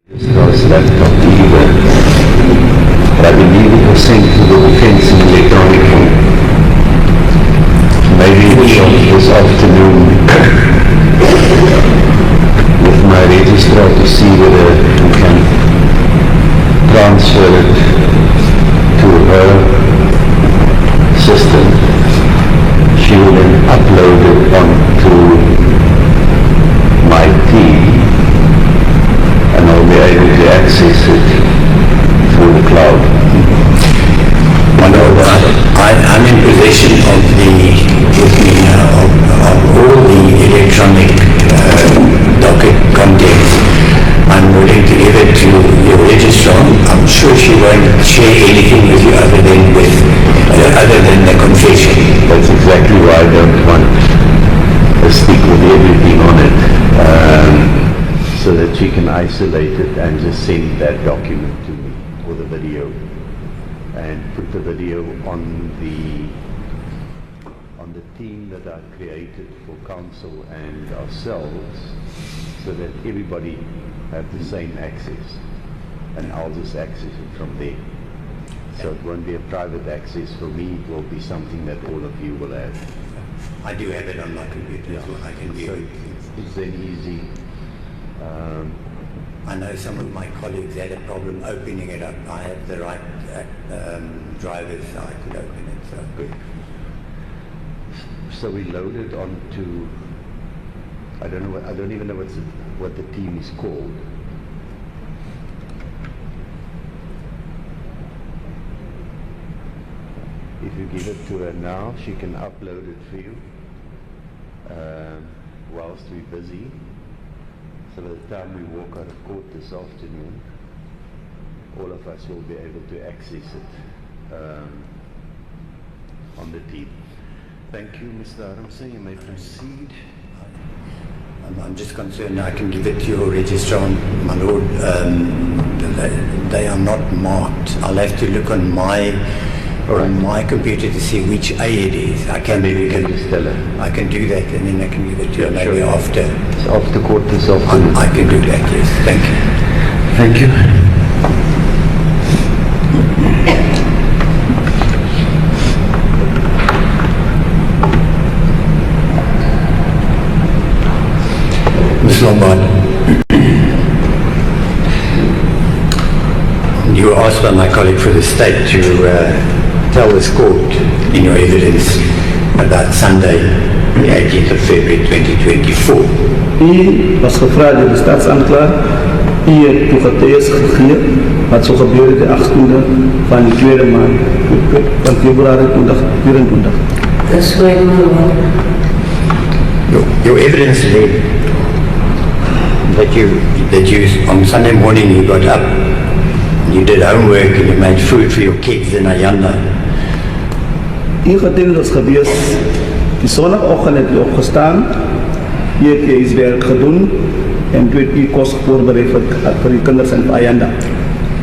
This laptop either, but I believe it was sent to the defense in electronic form. Maybe we shall this afternoon with my registrar to see whether we can transfer it to her system. She will then upload it onto my team, and I'll be able to access it through the cloud. I'm in possession of all the electronic docket contents. I'm willing to give it to your registrar. I'm sure she won't share anything with you other than the confession. That's exactly why I don't want to stick with everything on it, so that she can isolate it and just send that document to me, or the video, and put the video on the team that I created for council and ourselves, so that everybody have the same access, and I'll just access it from there. So it won't be a private access for me, it will be something that all of you will have. I do have it on my computer, so I can view it. It's then easy. I know some of my colleagues had a problem opening it up. I have the right drivers, so I could open it. So good. So we loaded onto, I don't even know what the team is called. If you give it to her now, she can upload it for you whilst we're busy. So by the time we walk out of court this afternoon, all of us will be able to access it on the team. Thank you, Mr. Aramsey. You may proceed. I'm just concerned I can give it to your registrar, my lord. They are not marked. I'll have to look on my computer to see which A it is. I can just tell her. I can do that, and then I can give it to her maybe sure. after. It's after court this afternoon. I can do that, yes. Thank you. Thank you. Ms. Lombard, you were asked by my colleague for the state to tell this court in your evidence about Sunday, the 18th of February 2024. U was gevraagd door de staatsaanklager. U heeft toegetuigd gegeven wat zo gebeurde de 18e van de tweede maand van februari 2024. That's right, my lord. Your evidence led that you on Sunday morning you got up, you did homework and you made food for your kids in Ayanda. U gedeelte is geweest, die zondagochtend heb je opgestaan, je hebt je iets werk gedaan en toen heb je kost voorbereid voor je kinderen in Ayanda.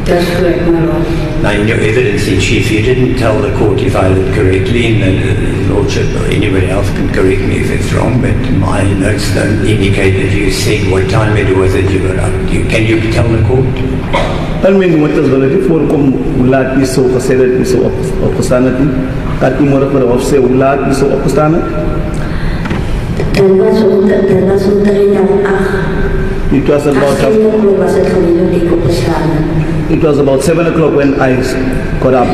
That's correct, my lord. Now in your evidence in chief you didn't tell the court if I did correctly, and the lordship or anybody else can correct me if it's wrong, but my notes don't indicate that you said what time it was that you got up. Can you tell the court? Algemeen moet het wel even voorkomen hoe laat je zo gezegd dat je zo opgestaan hebt. Kan je morgen voor de hof zeggen hoe laat je zo opgestaan hebt? Dat was om 3 naar 8. It was about 7 o'clock was het geweest dat ik opgestaan heb. It was about 7 o'clock when I got up.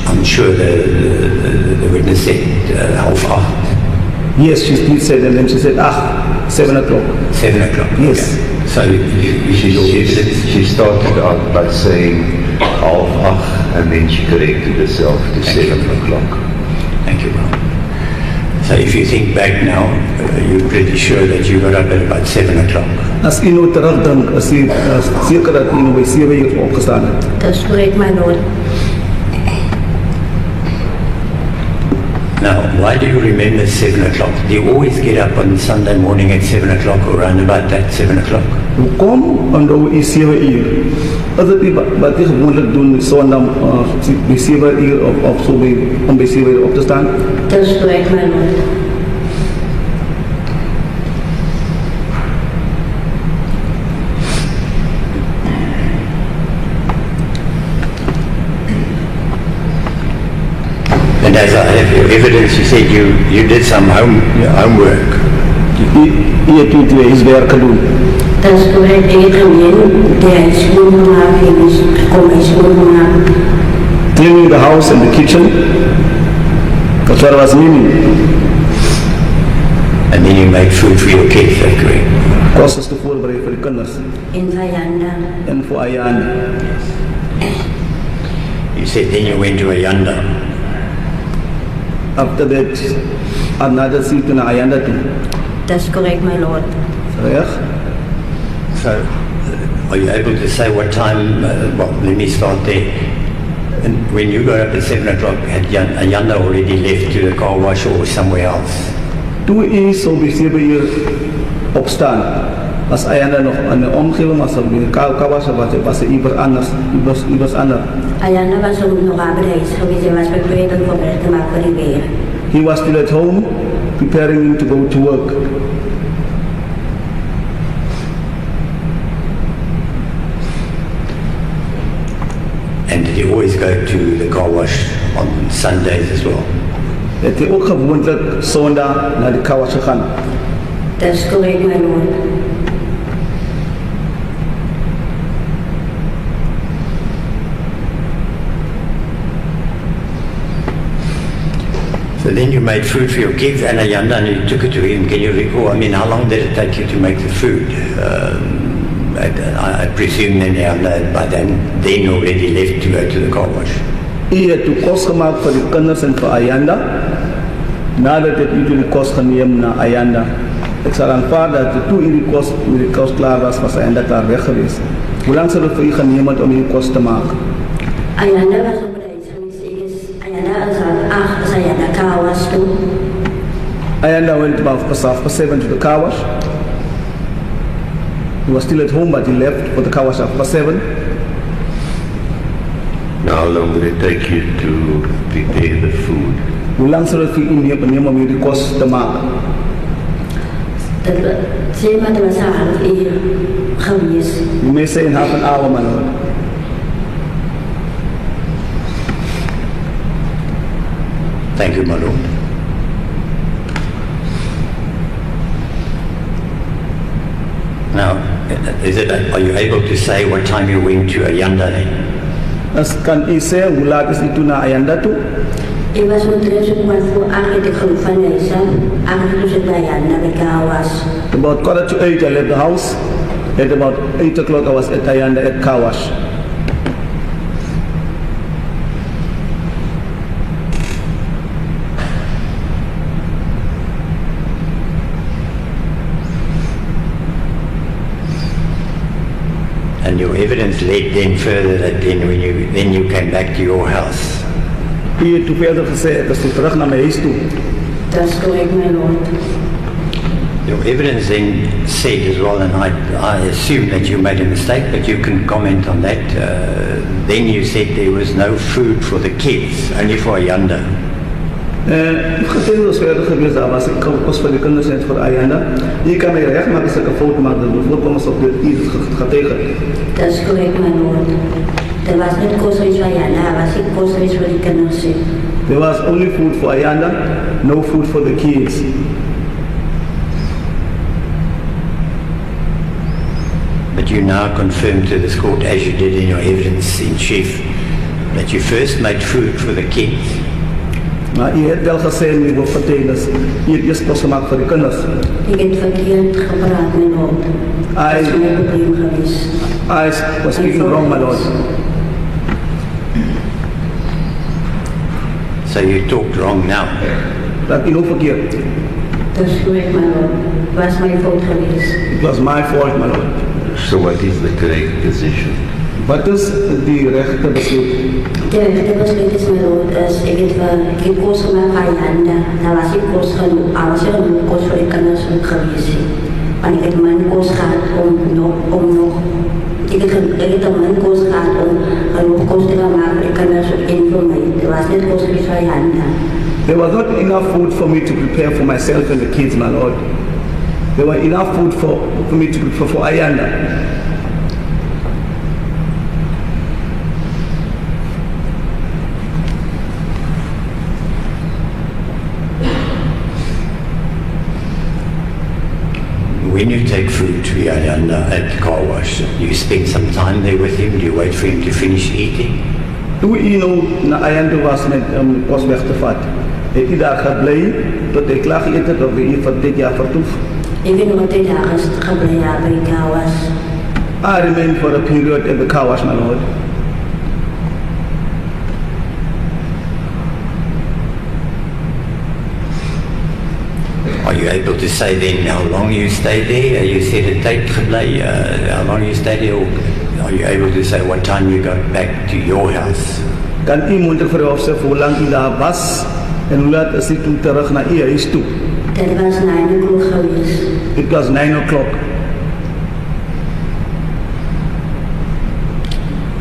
I'm sure the witness said 7:30. Yes, she did say, and then she said, 7 o'clock. 7 o'clock. Yes. Okay. So She started out by saying 7:30, and then she corrected herself to 7 o'clock. Thank you, Bob. So if you think back now, you're pretty sure that you got up at about 7 o'clock. Als u nou terugdenkt, is u zeker dat u nou bij 7 uur opgestaan hebt. That's correct, my lord. Now, why do you remember 7 o'clock? Do you always get up on Sunday morning at 7 o'clock or around about that 7 o'clock? Hoekom? Omdat u 7 uur. Als het wat u gewoonlijk doen zondag bij 7 uur of zo om bij 7 uur op te staan? That's correct, my lord. And as I have your evidence, you said you did some homework. Hij heeft iets werk gedaan. Dat is correct. Ik heb de schoonmaak en kom mijn schoonmaak. Cleaning the house and the kitchen. That's what I was meaning. And then you made food for your kids, that's correct. Kosten te voorbereiden voor de kinders. In Vajanda. En voor Ayanda. You said then you went to Ayanda. After that, another seat to Ayanda too. Dat is correct, my lord. Correct? So, are you able to say what time, well, let me start there. And when you got up at 7 o'clock, had Ayanda already left to the car wash or somewhere else? Toen ik zo bij 7 uur opstaan, was Ayanda nog aan de omgeving, was op de kawas, was ze iets anders. Ayanda was nog arbeid geweest. Hij was bereid om te maken voor die weer. He was still at home, preparing to go to work. And did he always go to the car wash on Sundays as well? Het is ook gewoonlijk zondag naar de kawas gegaan. Dat is correct, my lord. So then you made food for your kids and Ayanda and you took it to him. Can you recall, I mean, how long did it take you to make the food? I presume then Ayanda by then already left to go to the car wash. Hij heeft de kost gemaakt voor de kinders en voor Ayanda. Nadat het de kost genomen naar Ayanda. Ik zal aanvaarden dat toen de kost klaar was, was Ayanda daar weg geweest. Hoe lang zal het voor u genomen om die kost te maken? Ayanda was op reis geweest. Ayanda was aan 8 als Ayanda klaar was toen. Ayanda went about past 7 to the car wash. He was still at home, but he left for the car wash after 7. Now, how long did it take you to prepare the food? Hoe lang zal het voor u nemen om die kost te maken? Dat was een half uur geweest. You may say in half an hour, my lord. Thank you, my lord. Now, are you able to say what time you went to Ayanda then? Kan u zeggen hoe laat is u toen naar Ayanda toe? Ik was omtrent zo'n kwart voor 8 de groep van Nijsa. 8 toen ik bij Ayanda bij klaar was. About 7:45 I left the house. At about 8 o'clock I was at Ayanda at car wash. And your evidence led then further that then you came back to your house. U heeft toen verder gezegd dat ze terug naar mijn huis toe. Dat is correct, my lord. Your evidence then said as well, and I assume that you made a mistake, but you can comment on that. Then you said there was no food for the kids, only for Ayanda. Het gedeelte was verder geweest, daar was ik kost voor de kinders en voor Ayanda. Je kan mij recht maken als ik een foto maak, dat bijvoorbeeld ons op de iets gaat tegen. Dat is correct, my lord. Er was niet kost voor Ayanda, er was niet kost voor de kinderen. There was only food for Ayanda, no food for the kids. But you now confirm to this court, as you did in your evidence in chief, that you first made food for the kids. Maar u hebt wel gezegd, u wil vertellen, dat u het eerst kost gemaakt voor de kinders. Ik heb verkeerd gepraat, my lord. Dat is mijn probleem geweest. I was speaking wrong, my lord. So you talked wrong now. Dat is ook verkeerd. Dat is correct, my lord. Het was mijn fout geweest. It was my fault, my lord. So what is the correct position? Wat is die rechte besluit? De rechte besluit is, my lord, is ik heb kost gemaakt van Ayanda. Dat was ik kost genoeg, als er genoeg kost voor de kinders ook geweest. Want ik heb mijn kost gehad om nog, ik heb mijn kost gehad om genoeg kost te gaan maken voor de kinders ook in voor mij. Dat was niet kost geweest van Ayanda. There was not enough food for me to prepare for myself and the kids, my lord. There was enough food for me to prepare for Ayanda. when you take food to Yayanda at the car wash, you spend some time there with him? Do you wait for him to finish eating? Toe u nou na Ayanda was met kos weg te vat, het u daar gebly tot hy klaar geëet het of u vir dit jaar vertoef? Even wat hij daar is gebleven bij Kawas. I remained for a period at the car wash, my lord. Are you able to say then how long you stayed there? You said a date gebly, how long you stayed there? Or are you able to say what time you got back to your house? Kan u mondelik vir ons sê hoe lank u daar was en hoe laat is u toe terug na u huis toe? Dat was 9 o'clock geweest. It was 9 o'clock.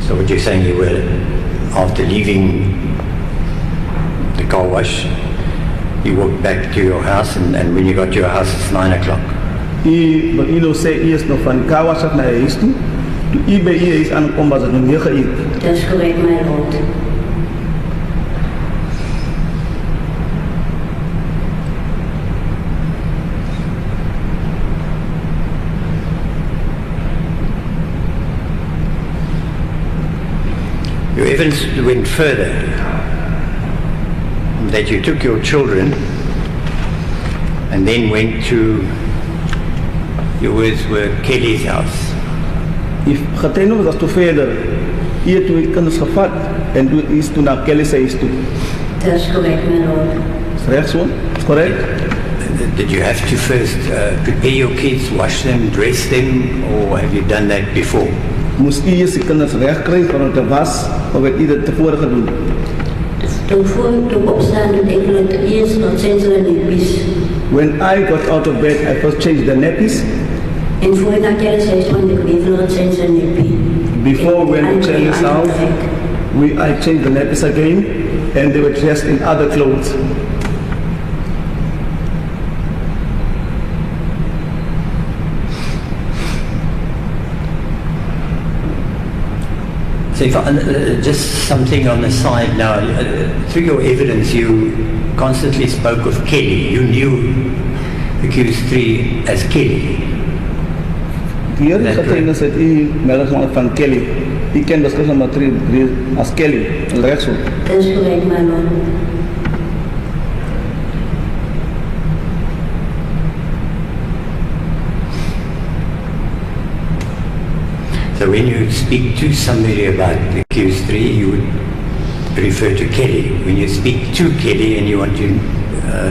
So what you're saying, you were, after leaving the car wash, you walked back to your house, and when you got to your house, it's 9 o'clock. U nou sê u is nog van car wash af na u huis toe. Toe u by u huis aankom was het nog 9 uur. Dat is correct, my lord. Your evidence went further, that you took your children and then went to, your words were, Kelly's house. U getuienis was toe verder. U het toe u kinders gevat en toe is toe na Kelly se huis toe. Dat is correct, my lord. Is reg so? Is correct? Did you have to first prepare your kids, wash them, dress them, or have you done that before? Moes u eers die kinders reg kry vir hulle te was of het u dit tevore gedoen? Toen opstaan, toen ik het eerst wat zijn ze neppies. When I got out of bed, I first changed the nappies. En voor ik naar Kelly's huis kwam, ik weet wat zijn ze neppie. Before we went to Kelly's house, I changed the nappies again and they were dressed in other clothes. So if just something on the side now, through your evidence you constantly spoke of Kelly. You knew accused 3 as Kelly. Hier getuienis het u melding gemaakt van Kelly. U ken beskryf nummer 3 as Kelly. En reg so. Dat is correct, my lord. So when you speak to somebody about the accused 3, you would refer to Kelly. When you speak to Kelly and you want to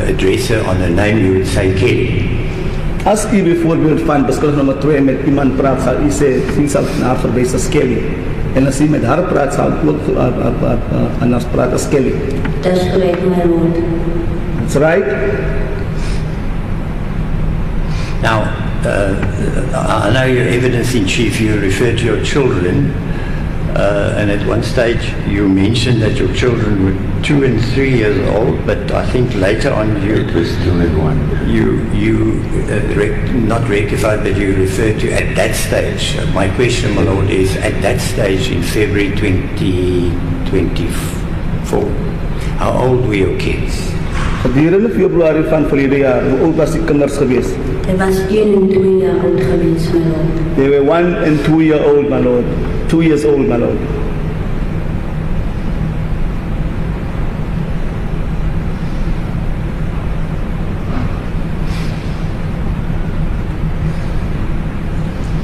address her on her name, you would say Kelly. As u bijvoorbeeld van beskryf nummer 2 met iemand praat, sal u sê, u sal na haar verwys as Kelly. En as u met haar praat, sal u ook aan haar praat as Kelly. Dat is correct, my lord. That's right? Now, I know your evidence in chief, you referred to your children, and at one stage you mentioned that your children were 2 and 3 years old, but I think later on It was 2 and 1. not rectified, but you referred to at that stage. My question, my lord, is at that stage in February 2024, how old were your kids? Gedurende Februarie van verlede jaar, hoe oud was die kinders geweest? Hij was 1 en 2 jaar oud geweest, my lord. They were 1 and 2 year old, my lord. 2 years old, my lord.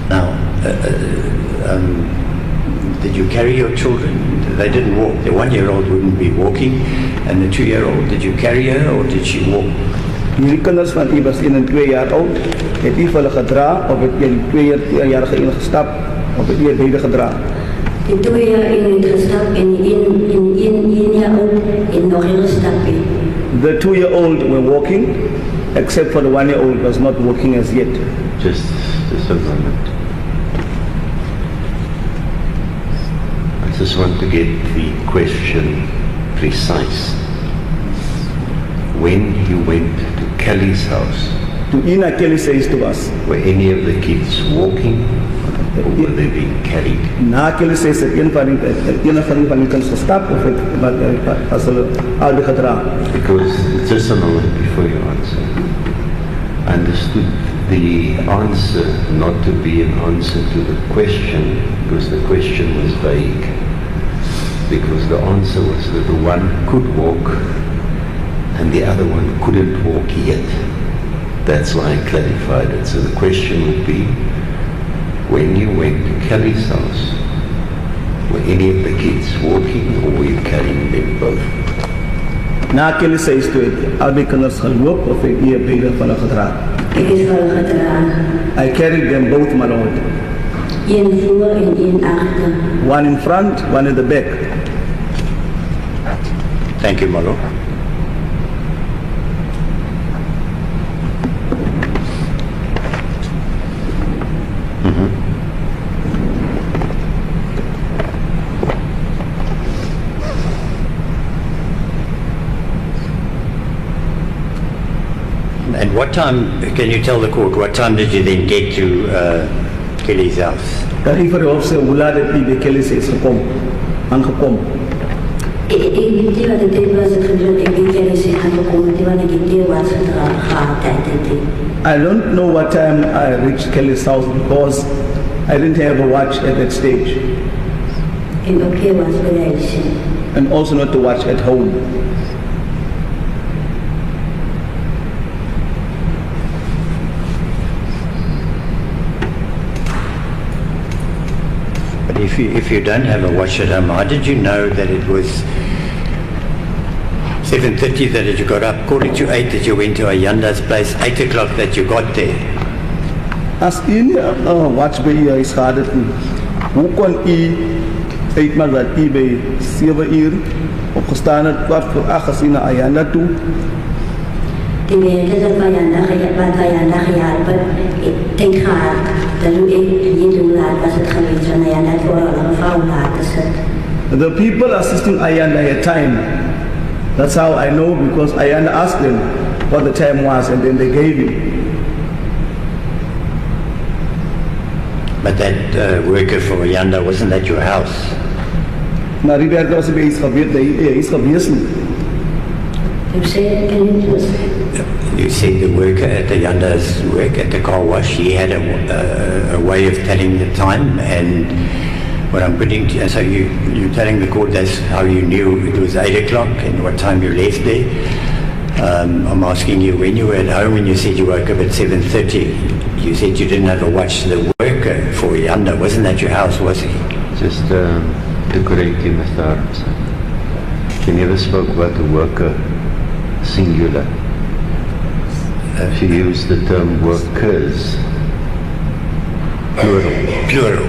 Now, did you carry your children? They didn't walk. The 1-year-old wouldn't be walking, and the 2-year-old, did you carry her or did she walk? Hierdie kinders van u was 1 en 2 jaar oud. Het u vir hulle gedra of het jy die 2-jarige een gestap of het u beide gedra? Die 2 jaar in het gestap en in 1 jaar oud en nog een gestap. The 2-year-old were walking, except for the 1-year-old was not walking as yet. Just a moment. I just want to get the question precise. When you went to Kelly's house, Toe u na Kelly se huis toe was, were any of the kids walking or were they being carried? na Kelly se huis het een van die kinders gestap of het was hulle albei gedra? Because just a moment before you answer. understood the answer not to be an answer to the question, because the question was vague. Because the answer was that the one could walk and the other one couldn't walk yet. That's why I clarified it. So the question would be, when you went to Kelly's house, were any of the kids walking or were you carrying them both? Na Kelly sy storie, albei kinders geloop of het nie beide van hulle gedra. Ek is hulle gedra. I carried them both, my lord. Een voor en een agter. One in front, one at the back. Thank you, my lord. And what time, can you tell the court, what time did you then get to Kelly's house? Dan ek vir die hof sê, hoe laat het die by Kelly sy is gekom, aangekom. Ik weet niet wat het tijd was, het gebeurde. Ik weet niet of ik aangekomen ben, want ik heb die was gehad tijd. I don't know what time I reached Kelly's house because I didn't have a watch at that stage. En ook hier was bij And also not to watch at home. But if you don't have a watch at home, how did you know that it was 7:30 that you got up, quarter to 8 that you went to Ayanda's place, 8 o'clock that you got there? As u nie watch by u huis gehad het nie, hoe kon u uitmaak dat u by 7 uur opgestaan het, 7:15 as u na Ayanda toe? Die werken dat wij aan dag gejaagd hebben, ik denk graag dat ik niet hoe laat was het geweest, want hij had voor een vrouw laten zitten. The people assisting Ayanda had time. That's how I know, because Ayanda asked them what the time was and then they gave him. But that worker for Ayanda, wasn't that your house? Maar die werker was by iets gewees nie. Ik zei, kan niet was. You said the worker at Ayanda's work at the car wash, he had a way of telling the time, and what I'm putting, so you're telling the court that's how you knew it was 8 o'clock and what time you left there. I'm asking you, when you were at home and you said you woke up at 7:30, you said you didn't have a watch. The worker for Ayanda, wasn't that your house, was he? Just to correct you, Mr. Armstrong. She never spoke about the worker singular. She used the term workers, plural. Plural.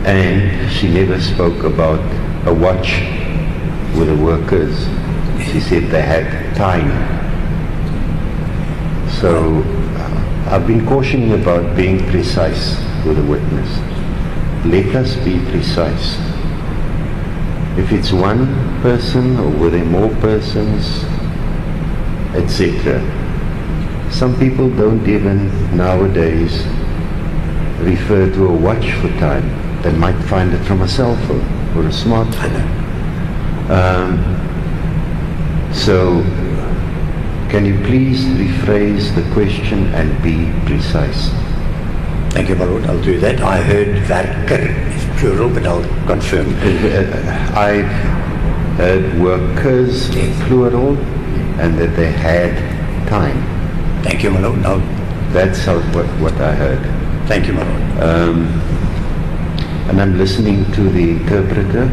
And she never spoke about a watch with the workers. She said they had time. So I've been cautioning about being precise with a witness. Let us be precise. If it's one person or were there more persons, etc. Some people don't even nowadays refer to a watch for time. They might find it from a cell phone or a smartphone. So, can you please rephrase the question and be precise? Thank you, my lord. I'll do that. I heard werker is plural, but I'll confirm. I heard workers, plural, and that they had time. Thank you, my lord. No. That's what I heard. Thank you, my lord. And I'm listening to the interpreter.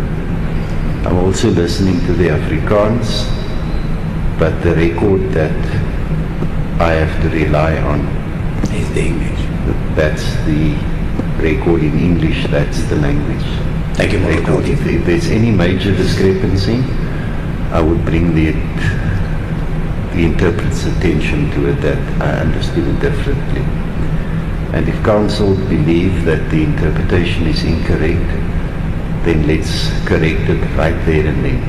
I'm also listening to the Afrikaans, but the record that I have to rely on Is the English. That's the record in English, that's the language. Thank you, my Record. lord. If there's any major discrepancy, I would bring the interpreter's attention to it, that I understood it differently. And if counsel believe that the interpretation is incorrect, then let's correct it right there and then,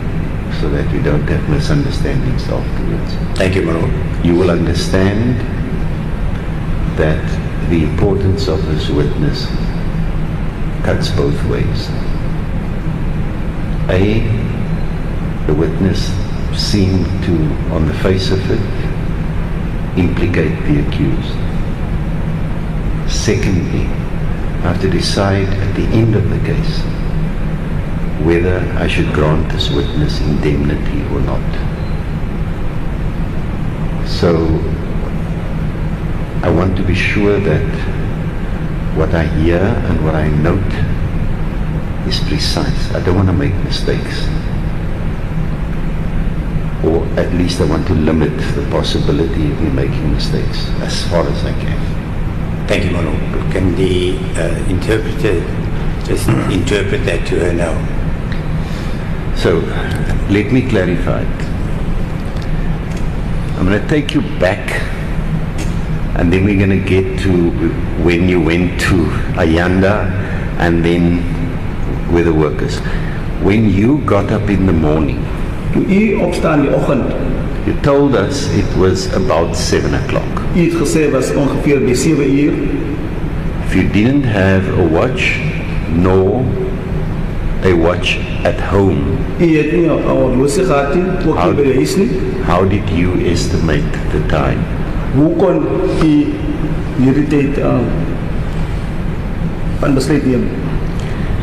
so that we don't have misunderstandings afterwards. Thank you, my lord. You will understand that the importance of this witness cuts both ways. A, the witness seemed to, on the face of it, implicate the accused. Secondly, I have to decide at the end of the case whether I should grant this witness indemnity or not. So I want to be sure that what I hear and what I note is precise. I don't want to make mistakes. Or at least I want to limit the possibility of me making mistakes as far as I can. Thank you, my lord. Can the interpreter just interpret that to her now? So, let me clarify it. I'm going to take you back, and then we're going to get to when you went to Ayanda, and then with the workers. When you got up in the morning, Toe u opstaan die oggend, you told us it was about 7 o'clock. u het gesê was ongeveer by 7 uur. If you didn't have a watch, nor a watch at home, U het nie 'n horlosie gehad nie, ook nie by die huis nie. how did you estimate the time? Hoe kon u hierdie tyd van besluit neem?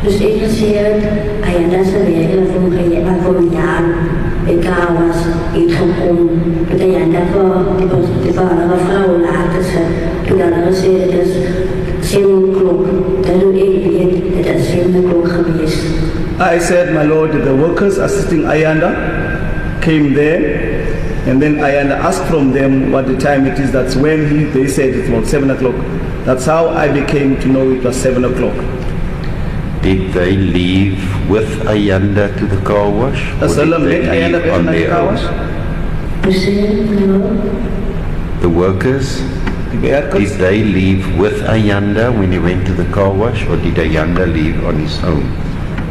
Dus ik gezegd, en dat is weer van een jaar, ik was iets gekomen, en dat was de vrouw later ze, toen dat gezegd is 7 o'clock, dan ik weet dat het 7 o'clock geweest. I said, my lord, the workers assisting Ayanda came there, and then Ayanda asked from them what the time it is. That's when they said it was 7 o'clock. That's how I became to know it was 7 o'clock. Did they leave with Ayanda to the car wash? Or As did hulle they met Ayanda leave weg on na die their car own? wash, Dus The workers, die werkers, did they leave with Ayanda when he went to the car wash, or did Ayanda leave on his own?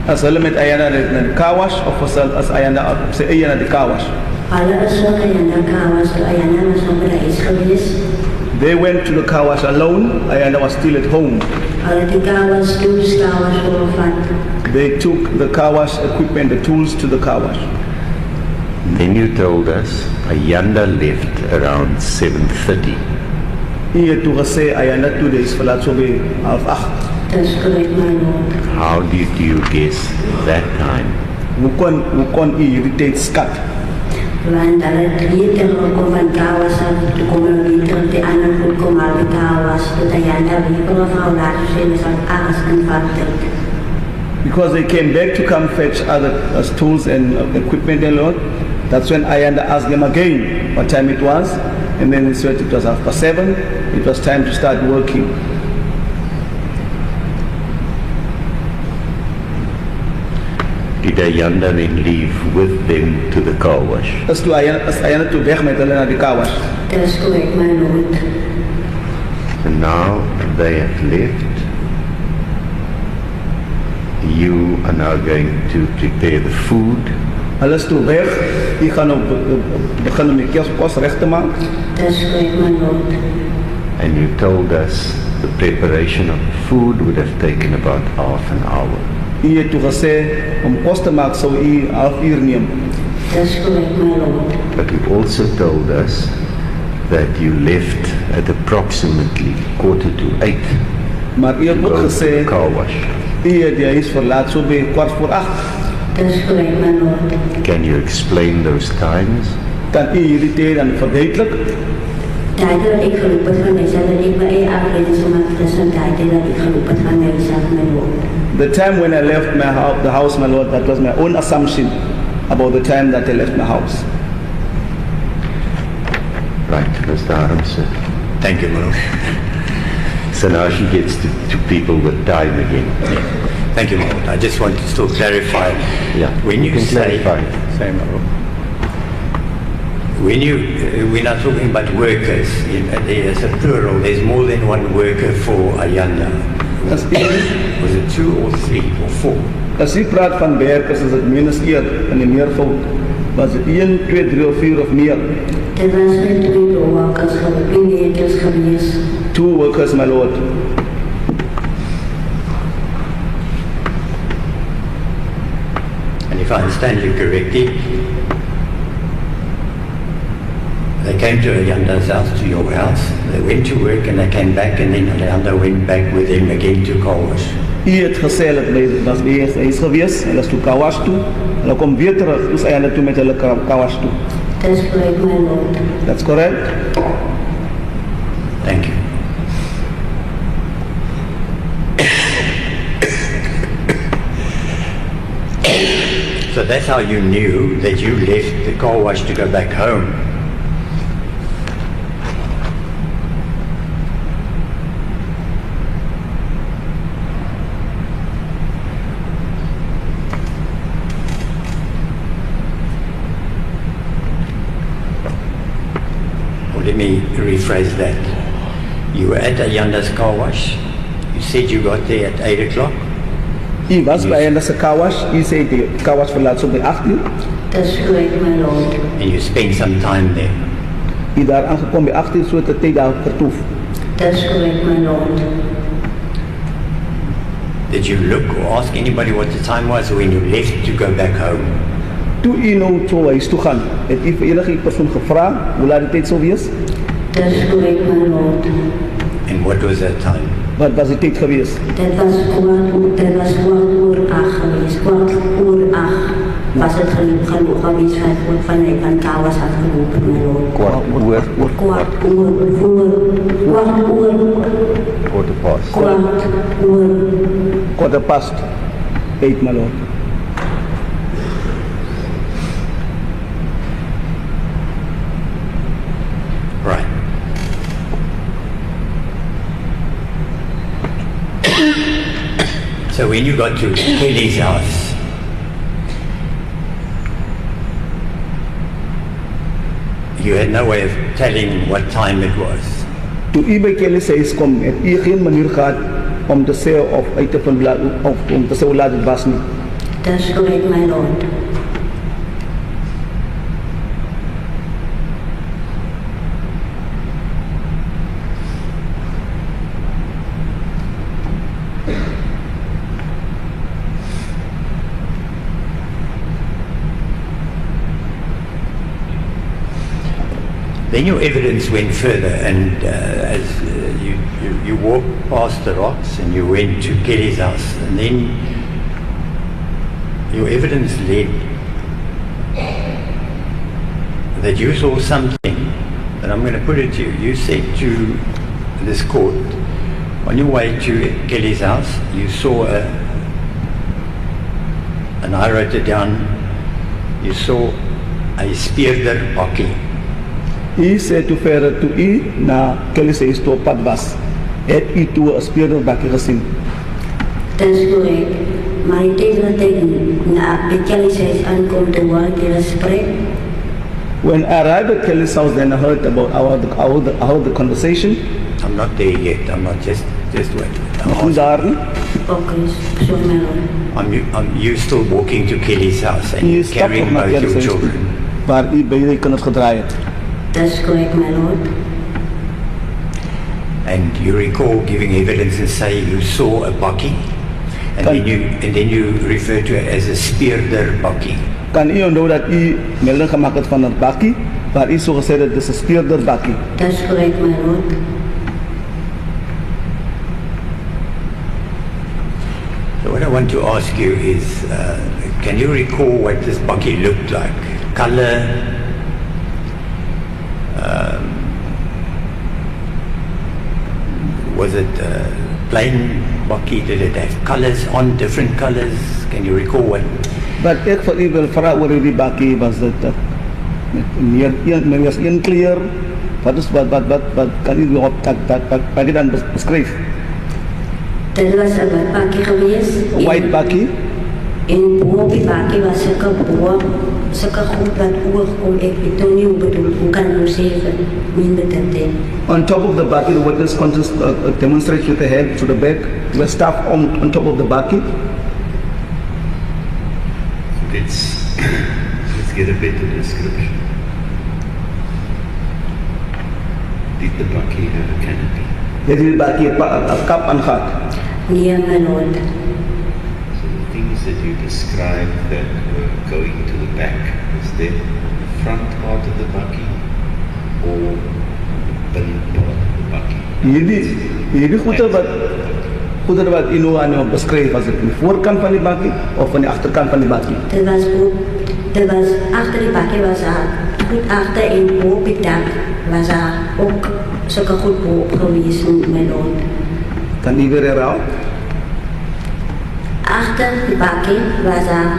as hulle met Ayanda na die car wash, of as Ayanda op sy eie na die car wash. alle is ook en dan was nog bij is geweest. They went to the car wash alone. Ayanda was still at home. Alle die tools voorvat. They took the car wash equipment, the tools to the car wash. Then you told us Ayanda left around 7:30. U het toe gesê Ayanda toe is verlaat so by 7:30. Dat is correct, my lord. How did you guess that time? Hoe kon u hierdie tyd skat? Want hulle drie terugkom van Kawas af, toe kom hulle weer terug, die ander groep kom al by Kawas, toe Ayanda weer kon een vrouw laten zien, is van alles invattig. Because they came back to come fetch other tools and equipment and Lord. That's when Ayanda asked them again what time it was, and then they said it was 7:30. It was time to start working. Did Ayanda then leave with them to the car wash? As Ayanda toe weg met hulle na die car wash. Dat is correct, my lord. And now they have left. You are now going to prepare the food. Hulle is toe weg. U gaan nou begin om die kos reg te maak. Dat is correct, my lord. And you told us the preparation of the food would have taken about half an hour. U het toe gesê om kos te maak sou u 1/2 uur neem. Dat is correct, my lord. But you also told us that you left at approximately 7:45 Maar u to het go ook to gesê the car wash. u het die huis verlaat so by 7:15. Dat is correct, my lord. Can you explain those times? Kan u hierdie tyd dan verduidelik? Tijd dat ik geroepen van mijzelf, dat ik mijn eigen afleiding zou maken, dat is een tijd dat ik geroepen van mijzelf, my lord. The time when I left the house, my Lord, that was my own assumption about the time that I left my house. Right, Mr. Aramse. Thank you, my lord. So now she gets to people with time again. Thank you, my lord. I just want to still clarify. Yeah, When you can say, clarify. say, my lord. When we're not talking about workers, there's a plural, there's more than one worker for Ayanda. As Was it 2 or 3 or 4? as u praat van werkers, is het minus 1 in die meervoud. Was het 1, 2, 3 of 4 of meer? Er was net 3 bewakers geweest. 2 workers, my Lord. And if I understand you correctly, They came to Ayanda's house, to your house. They went to work and they came back, and then Ayanda went back with them again to car wash. U het gesê dat hy was by huis gewees, hulle is toe kawas toe, hulle kom weer terug, dus eindelijk toe met hulle kawas toe. That's correct, my lord. That's correct? Thank you. So that's how you knew that you left the car wash to go back home. Let me rephrase that. You were at Ayanda's car wash. You said you got there at 8 o'clock. U was by Ayanda se kawas, u sê die kawas verlaat so by 8 uur. That's correct, my lord. And you spent some time there. U daar aangekom by 8 uur, so het 'n tyd daar vertoef. That's correct, my lord. Did you look or ask anybody what the time was when you left to go back home? Toe u nou so huis toe gaan, het u vir enige persoon gevra hoe laat die tyd sou wees? That's correct, my lord. And what was that time? Wat was die tyd gewees? Dat was kwart oor 8 geweest. Kwart oor 8 was het genoeg geweest van hij van Kawas had geroepen, my lord. Kwart oor, Kwart oor, quarter past. kwart oor. Quarter past 8, my lord. Right. So when you got to Kelly's house, you had no way of telling what time it was. Toe u by Kelly se huis kom, het u geen manier gehad om te sê of uit te vind of om te sê hoe laat het was nie. That's correct, my lord. Then your evidence went further, and as you walked past the rocks and you went to Kelly's house, and then your evidence led that you saw something, and I'm going to put it to you. You said to this court, on your way to Kelly's house, you saw and I wrote it down, you saw a spearder bakkie. U sê toe verder, toe u na Kelly se huis toe op pad was, het u toe 'n speurder bakkie gesien. That's correct. Maar ik denk dat ik na Kelly's huis aankom te horen die gesprek. When I arrived at Kelly's house, then I heard about how the conversation. I'm not there yet. I'm not just wait. Nog nie daar nie. Okay, so my lord. You still walking to Kelly's house and U you're stap nog carrying na both Kelly se your huis toe, children. waar u by die kinders gedraai het. That's correct, my lord. And you recall giving evidence and say you saw a bakkie, and then you refer to it as a spearder bakkie. Kan u onthou dat u melding gemaak het van 'n bakkie, waar u so gesê het dit is 'n speurder bakkie. That's correct, my lord. So what I want to ask you is, can you recall what this bakkie looked like? Color? Was it plain bakkie? Did it have colors on, different colors? Can you recall what? Wat ek vir u wil vra oor die bakkie was dit meer as een kleur. Wat kan u op dat dan beskryf? Dit was 'n wit bakkie geweest. White bakkie. En boop die bakkie was sulke goed wat oog om ek weet nie hoe bedoel, hoe kan ek nou sê minder dit. On top of the bakkie, the witness demonstrates with the head to the back, the stuff on top of the bakkie. Let's get a better description. Did the bakkie have a canopy? Het die bakkie 'n kap aangehad? Nee, my lord. So the things that you described that were going to the back, was there the front part of the bakkie? or binnekant die bakkie? Hierdie goedere wat u nou aan jou beskryf, was dit in die voorkant van die bakkie of aan die agterkant van die bakkie? Dit was achter die bakkie was daar goed achter en boven die dak was daar ook zulke goed boven geweest, my lord. Kan u weer herhaal? Achter die bakkie was daar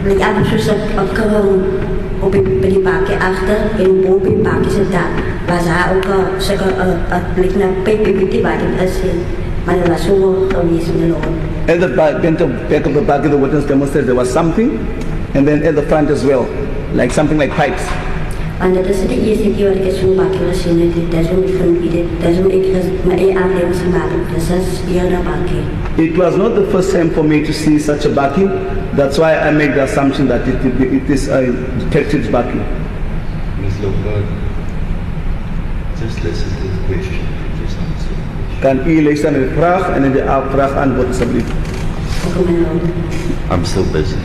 die af soos opgehang op die bakkie achter en boven die bakkie se dak was daar ook zulke blik na die bakkie gezien. Maar dat was zo geweest, my lord. At the back of the bakkie, the witness demonstrated there was something, and then at the front as well, like something like pipes. Want dat is de eerste keer wat ik zo'n bakje gezien heb. Dat is hoe ik van bieden. Dat is hoe ik mijn aannemers gemaakt heb. Dus dat is hier een bakje. It was not the first time for me to see such a bakkie. That's why I make the assumption that it is a detective's bakkie. Ms. Lopez, just listen to the question. Just answer the question. Kan u luisteren naar de vraag en in de vraag antwoord alsjeblieft. Ook mijn lord. I'm still busy.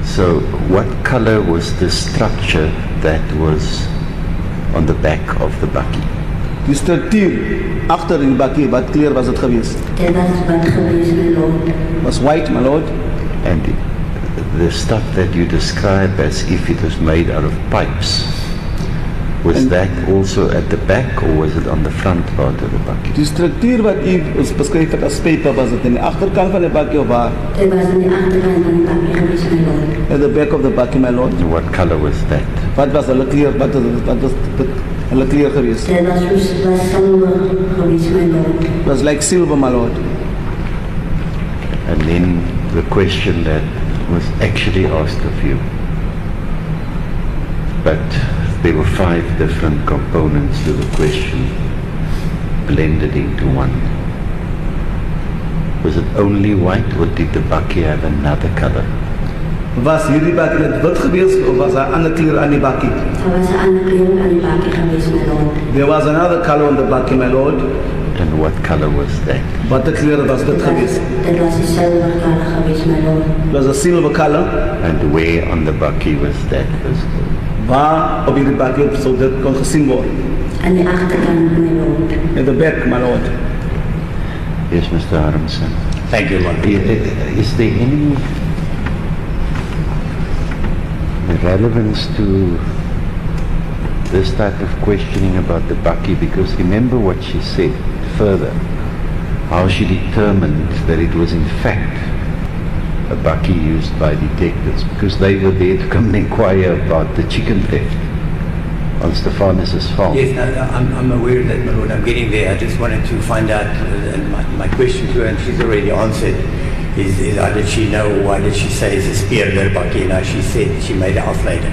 So, what color was the structure that was on the back of the bakkie? Die structuur achter in de bakkie, wat kleur was het geweest? Dat was wat geweest, mijn lord. Was white, my lord. And the stuff that you describe as if it was made out of pipes, was that also at the back or was it on the front part of the bakkie? Die structuur wat u ons beskryf het as paper, was het in de achterkant van de bakkie of waar? Dat was aan de achterkant van de bakje geweest, mijn lord. At the back of the bakkie, my lord. And what color was that? Wat was hulle kleur? Wat was hulle kleur geweest? Dat was zilver geweest, mijn lord. It was like silver, my lord. And then the question that was actually asked of you. But there were 5 different components to the question blended into one. Was it only white or did the bakkie have another color? Was hierdie bakkie net wit geweest of was daar ander kleur aan die bakkie? Er was een andere kleur aan die bakje geweest, mijn lord. There was another color on the bakkie, my lord. And what color was that? Wat de kleur was dit geweest? Dat was een zilver kleur geweest, mijn lord. It was a silver color. And where on the bakkie was that visible? Waar op hierdie bakkie sou dit kon gesien word? Aan de achterkant, mijn lord. In the back, my lord. Yes, Mr. Aronson. Thank you, Lord. Is there any relevance to this type of questioning about the bakkie? Because remember what she said further, how she determined that it was in fact a bakkie used by detectives, because they were there to come and inquire about the chicken theft on Stephanus's farm. Yes, I'm aware of that, my lord. I'm getting there. I just wanted to find out, my question to her, and she's already answered, is how did she know, why did she say it's a spear bakkie? Now she said she made it off later.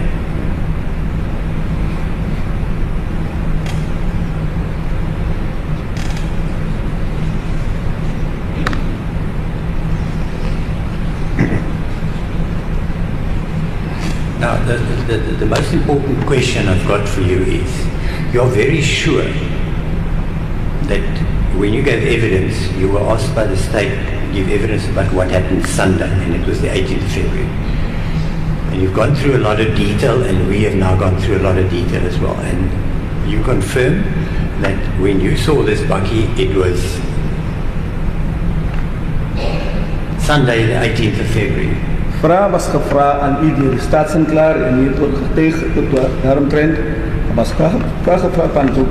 Now, the most important question I've got for you is, you're very sure that when you gave evidence, you were asked by the state to give evidence about what happened Sunday, and it was the 18th of February. And you've gone through a lot of detail, and we have now gone through a lot of detail as well. And you confirm that when you saw this bakkie, it was Sunday, the 18th of February. Vraag was gevraagd aan u die staatsaanklaer en hier wordt getuigd daaromtrent. Was vraag gevraagd van toe.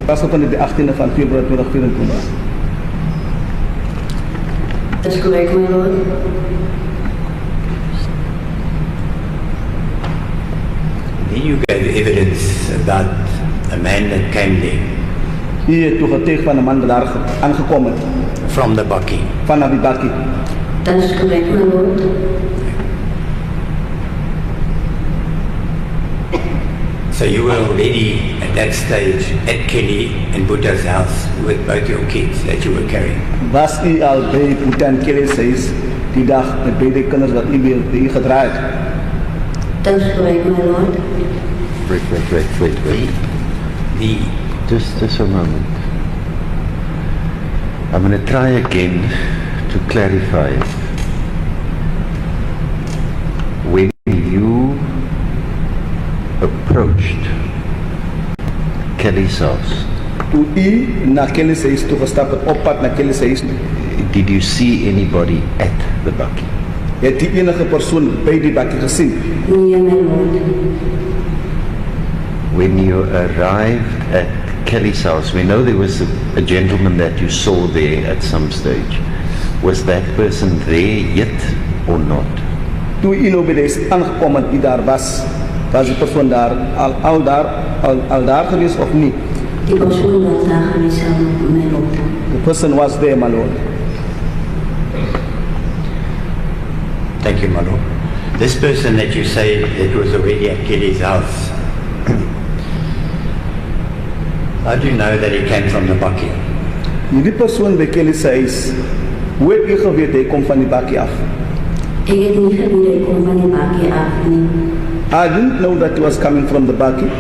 Was op de 18e van februari 2024. Dat is correct, mijn lord. Then you gave evidence about a man that came there U heeft toen getuigd van een man die daar aangekomen. from the bakkie. Vanaf die bakkie. Dat is correct, mijn lord. So you were already at that stage at Kelly and Buddha's house with both your kids that you were carrying. Was u al bij Bhutan Kelly's huis die dag met beide kinders wat u bij u gedraaid? Dat is correct, mijn lord. Wait. The Just a moment. I'm going to try again to clarify it. When you approached Kelly's house, Toe u na Kelly se huis toe gestap het, op pad na Kelly se huis toe, did you see anybody at the bakkie? het die enige persoon by die bakkie gesien. Nee, my lord. When you arrived at Kelly's house, we know there was a gentleman that you saw there at some stage. Was that person there yet or not? Toe u nou by die huis aangekom het, die daar was die persoon daar al daar geweest of nie? Die persoon was daar geweest, my lord. The person was there, my lord. Thank you, my lord. This person that you say that was already at Kelly's house, how do you know that he came from the bakkie? Hierdie persoon by Kelly se huis, hoe het u geweet hy kom van die bakkie af? Ek het nie geweet hy kom van die bakkie af nie. I didn't know that he was coming from the bakkie.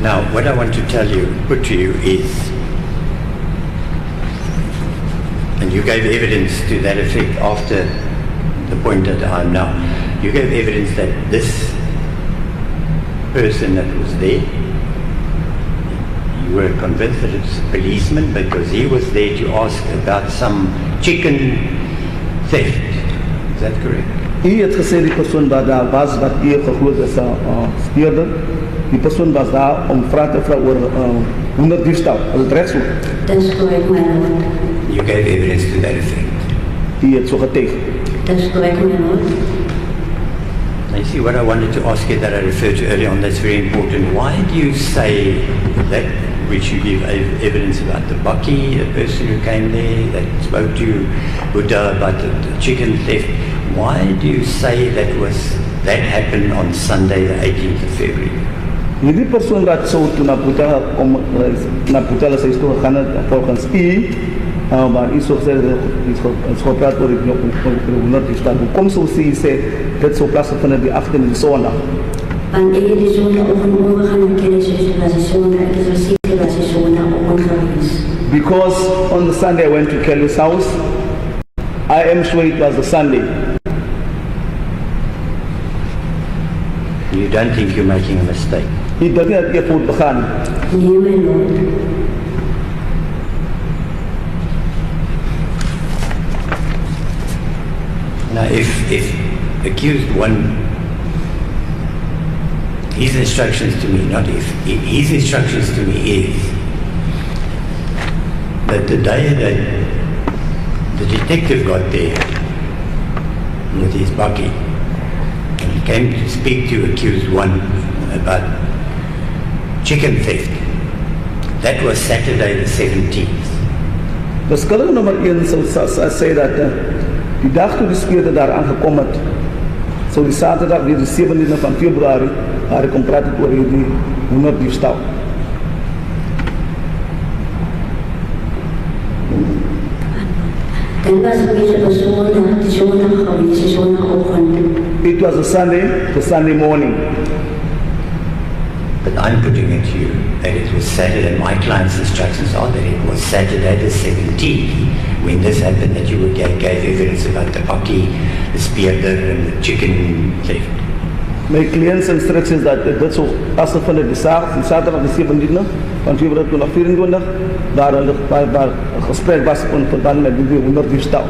Now, what I want to tell you, put to you is, and you gave evidence to that effect after the point that I am now. You gave evidence that this person that was there, you were convinced that it's a policeman because he was there to ask about some chicken theft. Is that correct? U het gesê die persoon wat daar was, wat u geglo is 'n speurder, die persoon was daar om vrae te vra oor honderdiefstal, as dit reg so. Dis correct, my lord. You gave evidence to that effect. U het so getuig. Dis correct, my lord. Now you see what I wanted to ask you that I referred to earlier on, that's very important. Why do you say that which you give evidence about the bakkie, the person who came there, that spoke to Buddha about the chicken theft? Why do you say that happened on Sunday the 18th of February? Hierdie persoon wat sou toe na Boeta kom, na Boeta se huis toe gegaan het, volgens u, maar u sou gesê is gepraat oor die honderdiefstal. Hoekom sou u sê dit sou plaasgevind het die 18de die Sondag? Want ek het die sondagoggend omgegaan na Kelly se huis, was die sondag, ek is verseker was die sondagoggend geweest. Because on the Sunday I went to Kelly's house, I am sure it was the Sunday. You don't think you're making a mistake? U dink nie dat u fout begaan. Nee, my lord. Now if accused one, his instructions to me, not if, his instructions to me is that the day that the detective got there with his bakkie and he came to speak to accused one about chicken theft, that was Saturday the 17th. Beskuldige nommer 1 sou sê dat die dag toe die speurder daar aangekom het, sou die Saterdag weer die 17de van Februarie, waar hy kom praat het oor hierdie honderdiefstal. Dit was geweest op 'n sondag, die sondag geweest, die sondagoggend. It was a Sunday, the Sunday morning. But I'm putting it to you that it was Saturday. My client's instructions are that it was Saturday the 17th when this happened, that you gave evidence about the bakkie, the spearder and the chicken theft. My client's instructions dat dit sou plaasgevind het die Saterdag die 17de van Februarie 2024, daar hulle waar gesprek was in verband met die honderdiefstal.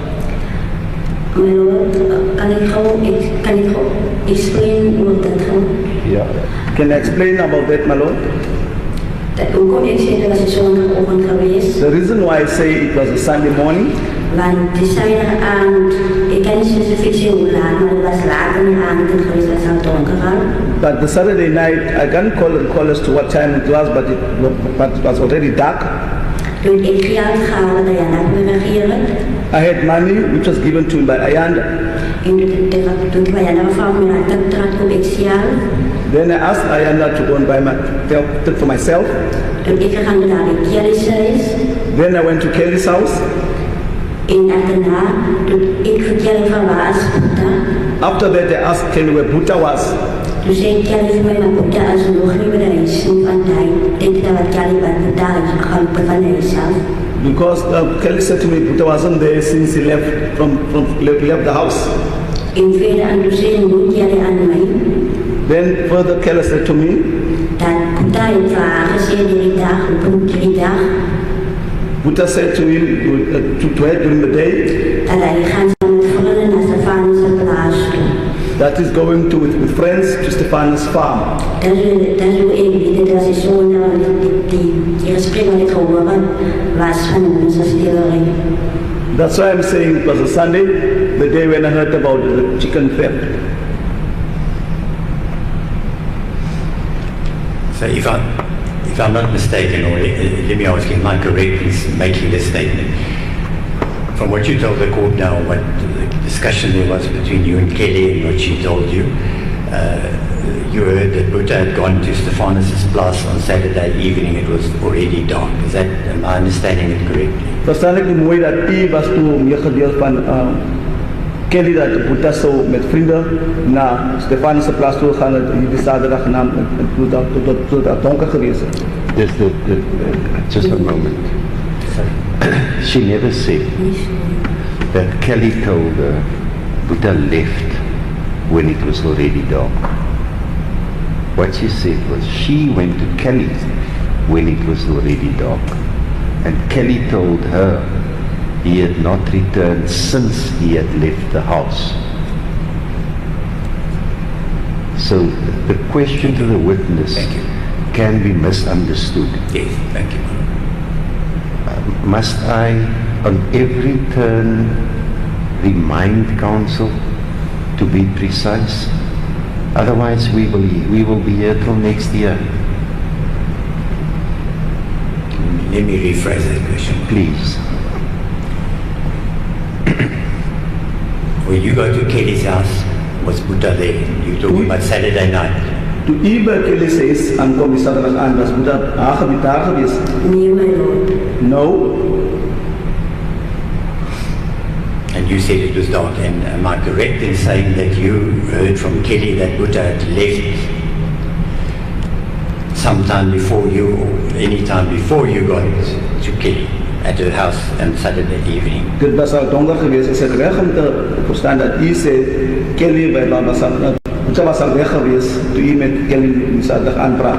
My lord, kan ik gewoon explain oor dit gaan? Ja. Can I explain about that, my lord? Dat hoekom ek sê dit was die sondagoggend geweest, The reason why I say it was a Sunday morning, want die Saterdagoggend, ek kan nie spesifiek sê hoe laat, maar dit was laat in die aand geweest, het was al donker gaan. but the Saturday night, I can't recall as to what time it was, but it was already dark. Toen ik geld gehaald dat hij net me regeren, I had money which was given to me by Ayanda. en toen ik bij Jana vrouw me naar de trad kom ik zelf, Then I asked Ayanda to go and buy my take for myself. toen ik gegaan naar de Kelly's huis, Then I went to Kelly's house. en daarna, toen ik vertelde van waar is Boeta, After that, I asked Kelly where Buta was. Toen zei Kelly vir my, maar Boeta is nog nie by die huis nie van die. Dit is wat Kelly wat Boeta is gaan van die huis af. Because Kelly said to me, Buddha wasn't there since he left left the house. En verder aan toe sê moet Kelly aan my, Then further Kelly said to me, dat Boeta het vir haar gesê die dag, op die dag, Buddha said to him, to her during the day, dat hy gaan saam met vrienden na Stefan se plaas toe. that is going to with friends to Stephanus' farm. Dat is hoe ek weet, dat is so na die gesprek wat ek gehoor het, was van ons stillery. That's why I'm saying it was a Sunday, the day when I heard about the chicken theft. So if I'm not mistaken, or let me ask you, am I correct in making this statement? From what you told the court now, what the discussion there was between you and Kelly and what she told you, you heard that Boeta had gone to Stephanus' place on Saturday evening. It was already dark. Is that, am I understanding it correctly? Waarschijnlijk die mooi dat die was toen meegedeel van Kelly dat Buddha zo met vrienden naar Stephanus' plaats toe gaan die zaterdag na tot dat donker geweest is. Just a moment. She never said that Kelly told her Buddha left when it was already dark. What she said was she went to Kelly when it was already dark. And Kelly told her he had not returned since he had left the house. So the question to the witness can be misunderstood. Yes, thank you. Must I, on every turn, remind counsel to be precise? Otherwise, we will be here till next year. Let me rephrase that question. Please. When you go to Kelly's house, was Buddha there? You're talking about Saturday night. Toen Iber Kelly says, aankom die zaterdag aan, was Buddha daar geweest? Nee, my lord. No. And you said it was dark. And am I correct in saying that you heard from Kelly that Buddha had left sometime before you, or any time before you got to Kelly at her house on Saturday evening? Dit was al donker geweest. Is het weg om te verstaan dat hij zei, Kelly bij Baba Buddha was al weg geweest toen hij met Kelly die zaterdag aanpraat.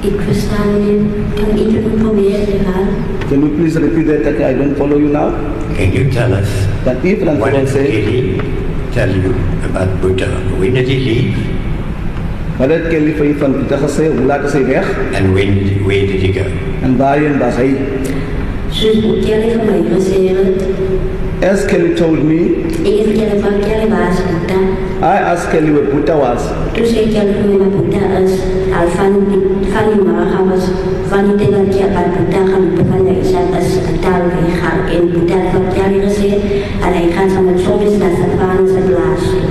Ik verstaan niet. Kan ik het proberen te gaan? Can you please repeat that? I don't follow you now. Can you tell us Dat Ibrahim what did say, Kelly tell you about Buddha? When did he leave? wat het Kelly van je van Buddha gezegd, hoe laat is hij weg? And where did he go? En waarheen was hij? Soos Kelly vir my gesê het, As Kelly told me, ek het Kelly van Kelly was Boeta. I asked Kelly where Buddha was. Toe sê Kelly vir my dat Boeta is al van die maga was van die tyd wat Boeta gaan van die huis af is totaal weggaan en Boeta het van Kelly gesê en hy gaan saam met Sobis na Stefan se plaas toe.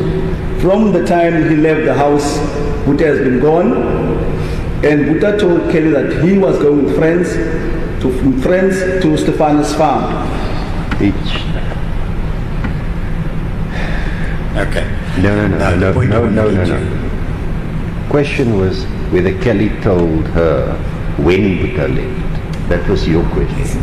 From the time he left the house, Buddha has been gone, and Buddha told Kelly that he was going with friends to Stephanus' farm. Each. Okay. No. Question was whether Kelly told her when Buddha left. That was your question.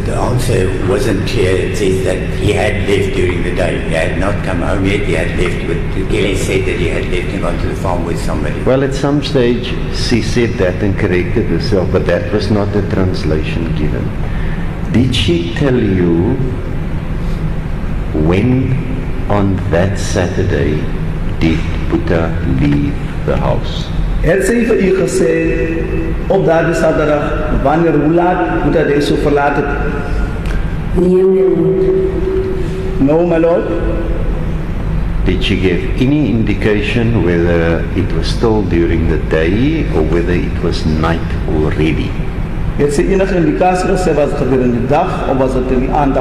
The answer wasn't clear. It says that he had left during the day. He had not come home yet. He had left with, Kelly said that he had left and gone to the farm with somebody. Well, at some stage she said that and corrected herself, but that was not the translation given. Did she tell you when on that Saturday did Buddha leave the house? Het sy vir u gesê op daardie Saterdag wanneer hoe laat Buddha die so verlaat het? Nee, my lord. No, my lord. Did she give any indication whether it was still during the day or whether it was night already? Het sy enige indikasie gesê was het gedurende die dag of was het in die aand?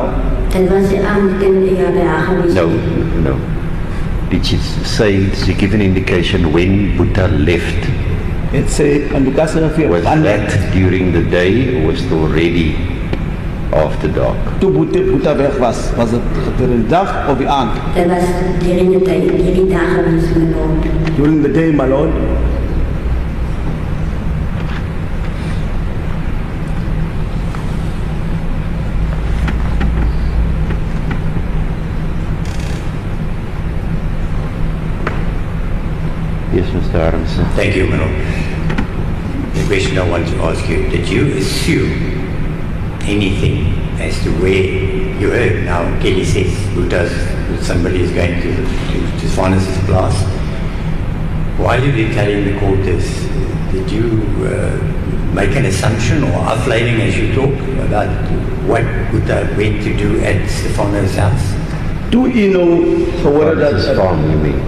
Dit was die aand en die jaar by haar gewees. No. Did she give an indication when Buddha left? Het sy indikasie gegee Was that during the day or was it already after dark? toe Buddha weg was het gedurende die dag of die aand? Dit was die dag gewees, my lord. may, my lord. Yes, Mr. Aronson. Thank you, my lord. The question I want to ask you, did you assume anything as to where you heard now Kelly says somebody is going to Farnes's class? Why did you tell him the court this? Did you make an assumption or outlining as you talk about what Uta went to do at Stefano's house? Do you know hoor Stephanus' dat farm, you mean?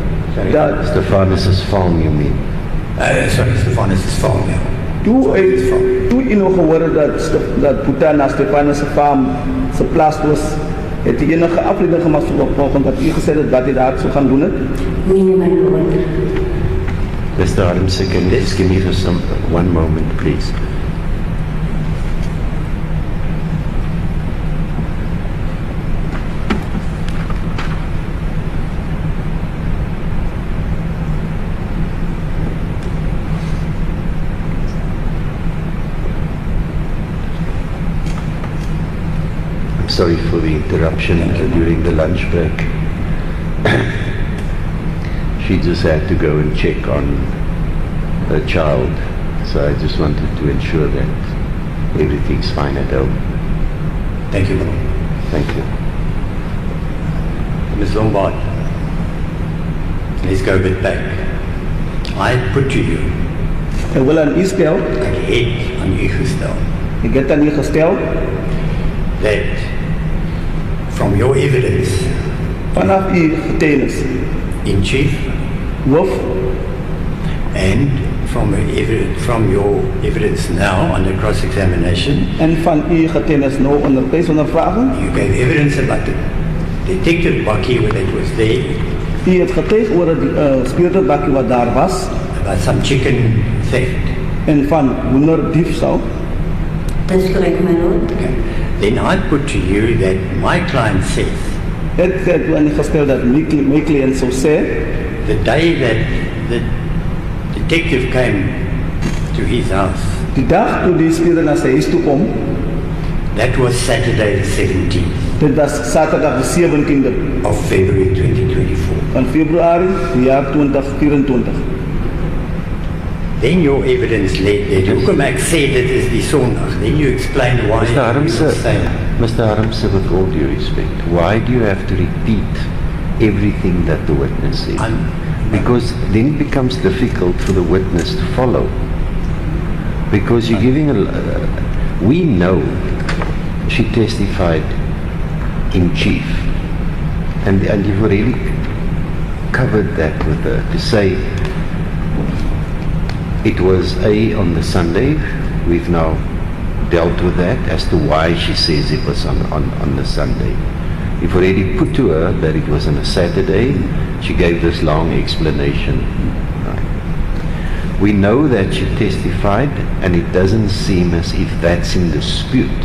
dat Stephanus' farm, you mean? Sorry, Stefano's farm, yeah. toe jy nog gehoor dat Boeta na Stephanus se farm se plaas was, het jy enige afleiding gemaak volgens wat jy gesê het wat jy daar so gaan doen het? Nee, my lord. Mr. Aronson, can you just give me just one moment, please? Sorry for the interruption during the lunch break. She just had to go and check on her child, so I just wanted to ensure that everything's fine at home. Thank you, my lord. Thank you. Ms. Lombard, let's go a bit back. I put to you, Ek wil aan u stel, ek het aan u gestel, ek het aan u gestel, that from your evidence vanaf u getuienis, in chief hoof, and from your evidence now under cross-examination, en van u getuienis nou onder tuisondervraging, you gave evidence about the detective Bakkie that was there, u het getuig oor die speurderbakkie wat daar was, about some chicken theft. en van hoenderdiefstal. That's correct, my lord. Okay. Then I put to you that my client says Het aan u gestel dat my cliënt sou sê, the day that the detective came to his house, die dag toe die speurder na sy huis toe kom, that was Saturday the 17th dit was Saterdag die 17de of February 2024. van Februarie die jaar 2024. Then your evidence led there. Hoekom ek sê dit is die Sondag. Then you explain why Mr. you Aronson, say that. Mr. Aronson, with all due respect, why do you have to repeat everything that the witness said? Because then it becomes difficult for the witness to follow. Because you're giving we know she testified in chief, and you've already covered that with her to say it was on the Sunday. We've now dealt with that as to why she says it was on the Sunday. You've already put to her that it was on a Saturday. She gave this long explanation. Right. We know that she testified, and it doesn't seem as if that's in dispute.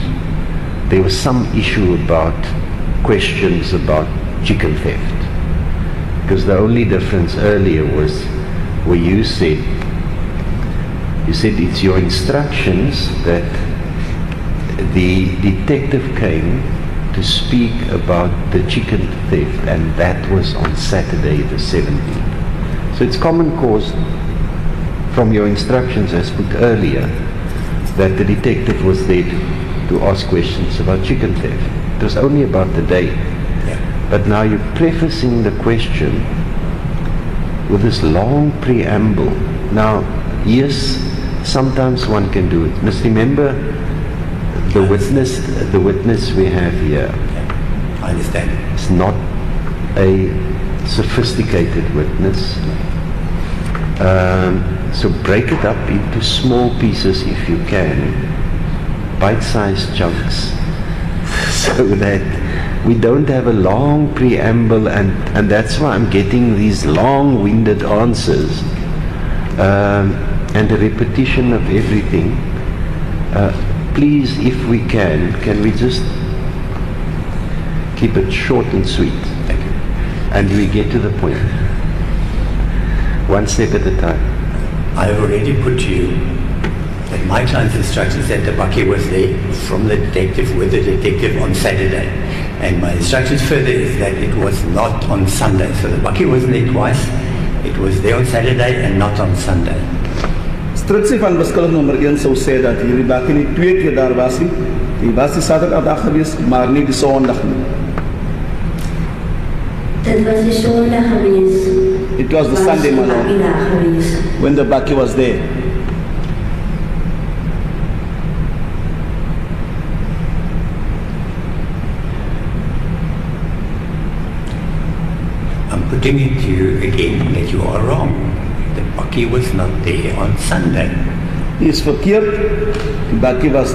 There was some issue about questions about chicken theft. Because the only difference earlier was where you said it's your instructions that the detective came to speak about the chicken theft, and that was on Saturday the 17th. So it's common cause from your instructions as put earlier that the detective was there to ask questions about chicken theft. It was only about the day. Yeah. But now you're prefacing the question with this long preamble. Now, yes, sometimes one can do it. Must remember the witness we have here I understand. is not a sophisticated witness. So break it up into small pieces if you can, bite-sized chunks, so that we don't have a long preamble, and that's why I'm getting these long-winded answers and a repetition of everything. Please, if we can we just keep it short and sweet? Thank you. And we get to the point. One step at a time. I have already put to you that my client's instructions that the bakkie was there from the detective with the detective on Saturday. And my instructions further is that it was not on Sunday. So the bakkie wasn't there twice. It was there on Saturday and not on Sunday. Instructie van beskuldig nommer 1 sou sê dat hierdie bakkie nie 2 keer daar was nie. Die was die Saterdag gewees, maar nie die Sondag nie. Dit was die Sondag gewees. It was the Sunday, my lord, bakkie daar gewees. when the bakkie was there. I'm putting it to you again that you are wrong. The bakkie was not there on Sunday. Die is verkeerd. Die bakkie was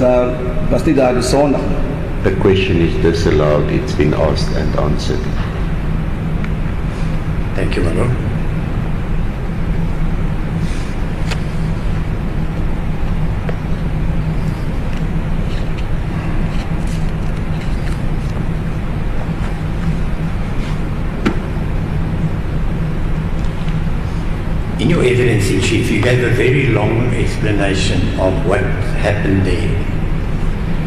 nie daar die Sondag nie. The question is disallowed. It's been asked and answered. Thank you, my lord. In your evidence in chief, you gave a very long explanation of what happened there.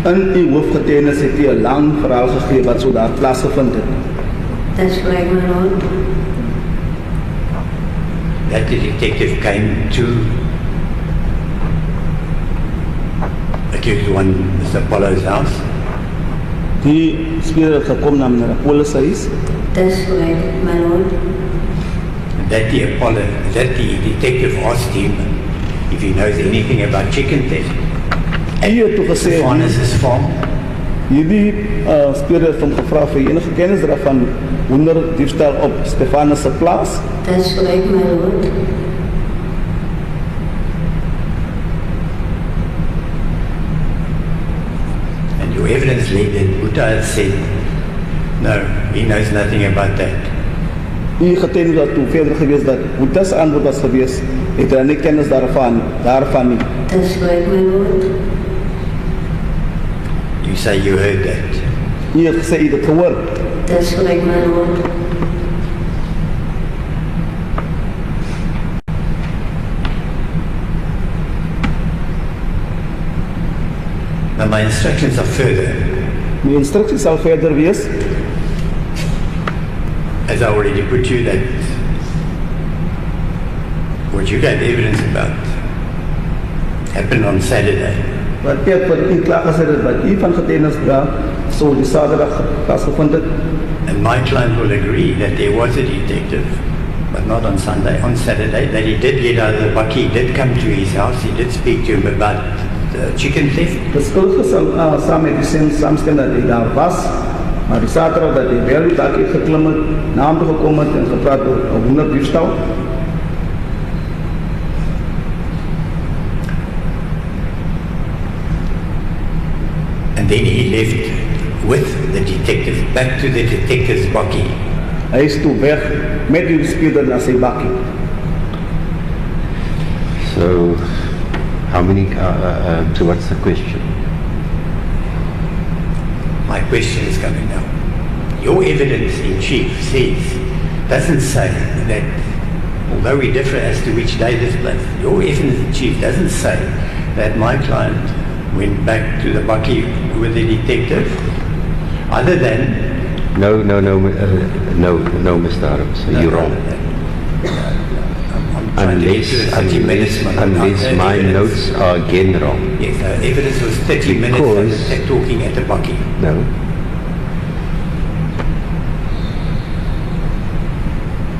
In die hoofgetuienis het hy 'n lang verhaal gegee wat so daar plaasgevind het. That's correct, my lord. That the detective came to accused one, Mr. Apollo's house, Die speler het gekom na meneer Apollo se huis. That's correct, my lord. that the detective asked him if he knows anything about chicken theft. Hy het toe gesê, Stefanus' farm. hierdie speler het hom gevra of hy enige kennis daarvan hoenderdiefstal op Stefanus se plaas. That's correct, my lord. And your evidence led that Buddha had said, no, he knows nothing about that. Die getuienis wat toe verder gewees dat Boetas antwoord was gewees, het hy nie kennis daarvan nie. That's correct, my lord. You say you heard that. Hy het gesê hy het dit gehoor. That's correct, my lord. Now my instructions are further. Die instruksie sal verder wees, As I already put you that what you gave evidence about happened on Saturday. wat ek vir u klaar gesê het, wat u van getuienis daar so die Saterdag plaasgevind het. And my client will agree that there was a detective, but not on Sunday, on Saturday, that he did get out of the bakkie, he did come to his house, he did speak to him about chicken theft. Beskuldige sal saam met die saamstem dat hy daar was, maar die Saterdag dat hy wel die bakkie geklim het, na hom toe gekom het en gepraat oor 'n hoenderdiefstal. And then he left with the detective back to the detective's bakkie. Hy is toe weg met die speler na sy bakkie. So, how many, so what's the question? My question is coming now. Your evidence in chief doesn't say that, although we differ as to which day this place, your evidence in chief doesn't say that my client went back to the bakkie with the detective, other than... No, Mr. Arab, so you're wrong. Unless my notes are again wrong. Yes, evidence was 30 minutes of talking at the bakkie. No.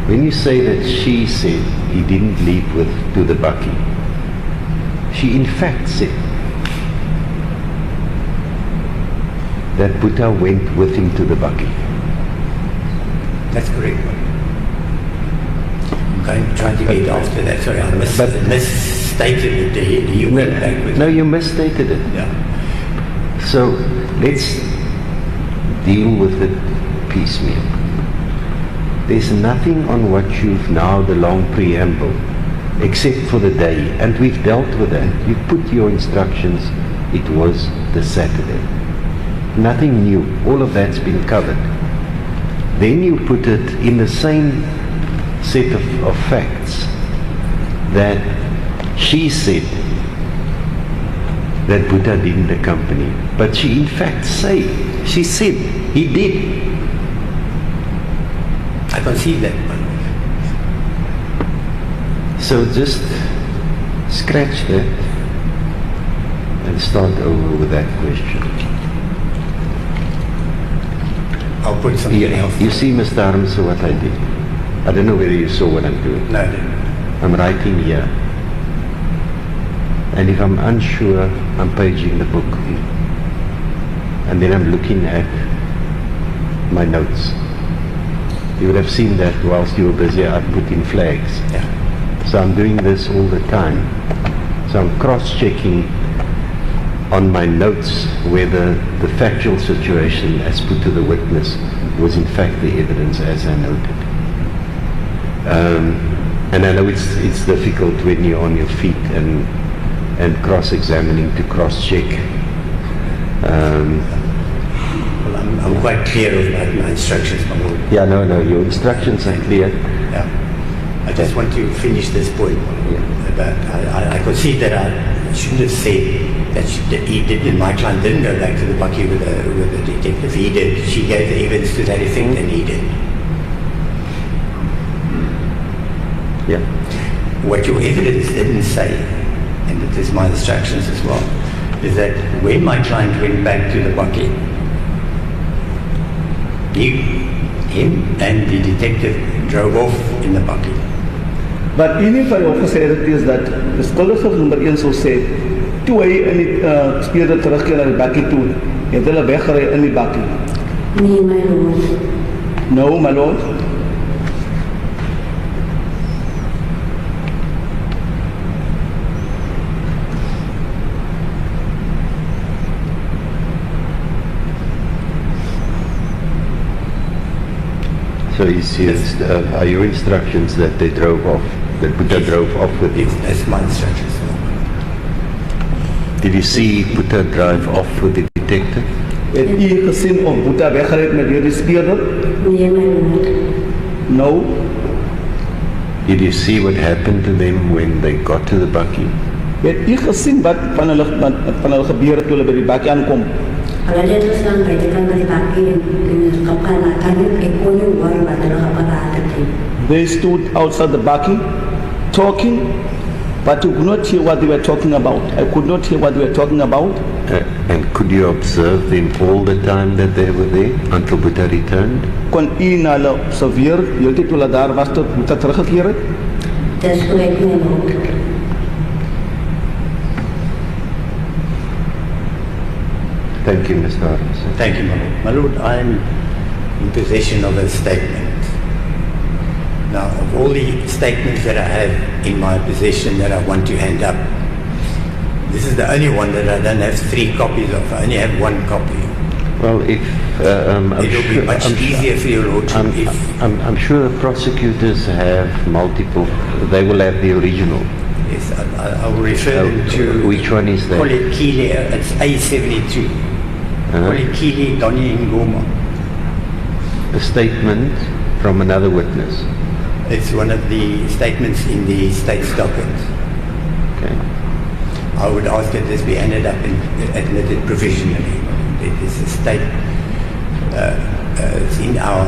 When you say that she said he didn't leave to the bakkie, she in fact said that Buddha went with him to the bakkie. That's correct. I'm trying to get after that. Sorry, I misstated it there. You went back with No, you misstated it. Yeah. So let's deal with it piecemeal. There's nothing on what you've now, the long preamble, except for the day, and we've dealt with that. You put your instructions, it was the Saturday. Nothing new. All of that's been covered. Then you put it in the same set of facts that she said that Buddha didn't accompany. But she in fact said, she said he did. I concede that. So just scratch that and start over with that question. I'll put something else. You see, Mr. Armstrong, what I did? I don't know whether you saw what I'm doing. No, I didn't. I'm writing here. And if I'm unsure, I'm paging the book. And then I'm looking at my notes. You would have seen that whilst you were busy, I put in flags. Yeah. So I'm doing this all the time. So I'm cross-checking on my notes whether the factual situation as put to the witness was in fact the evidence as I noted. And I know it's difficult when you're on your feet and cross-examining to cross-check. Well, I'm quite clear about my instructions, my lord. Yeah, no, your instructions are clear. Yeah. I just want to finish this point. About I concede that I shouldn't have said that he didn't. My client didn't go back to the bucky with the detective. He did. She gave the evidence to that effect, and he did. Yeah. What your evidence didn't say, and it is my instructions as well, is that when my client went back to the bucky, him and the detective drove off in the bucky. But even if I also say that is that the scholars of number 1 sou sê toe hy in die speurder terugkeer na die bakkie toe, het hulle weggery in die bakkie. Nee, my lord. No, my lord. So are your instructions that they drove off, that Buddha drove off with you? That's my instructions. Did you see Buddha drive off with the detective? Het u gesien of Boeta weggery het met die speurder? Nee, my lord. No. Did you see what happened to them when they got to the bakkie? Het u gesien wat van hulle gebeur het toe hulle by die bakkie aankom? Hulle het gestaan by die kant van die bakkie en kapkana kan ek kon nie hoor wat hulle gepraat het nie. They stood outside the bakkie talking, but you could not hear what they were talking about. I could not hear what they were talking about. And could you observe them all the time that they were there until Buddha returned? Kon u na hulle observeer, heeltyd toe hulle daar was tot Boeta teruggekeer het? Dis korrek, my lord. Thank you, Mr. Armstrong. Thank you, my lord. My lord, I'm in possession of a statement. Now, of all the statements that I have in my possession that I want to hand up, this is the only one that I don't have 3 copies of. I only have 1 copy. Well, if It'll be much easier for your lordship if... I'm sure the prosecutors have multiple. They will have the original. Yes, I will refer them to... Which one is that? Kolekile, it's A72. Kolekile Donnie Ngoma. A statement from another witness. It's one of the statements in the state's docket. Okay. I would ask that this be handed up and admitted provisionally. It is a state, it's in our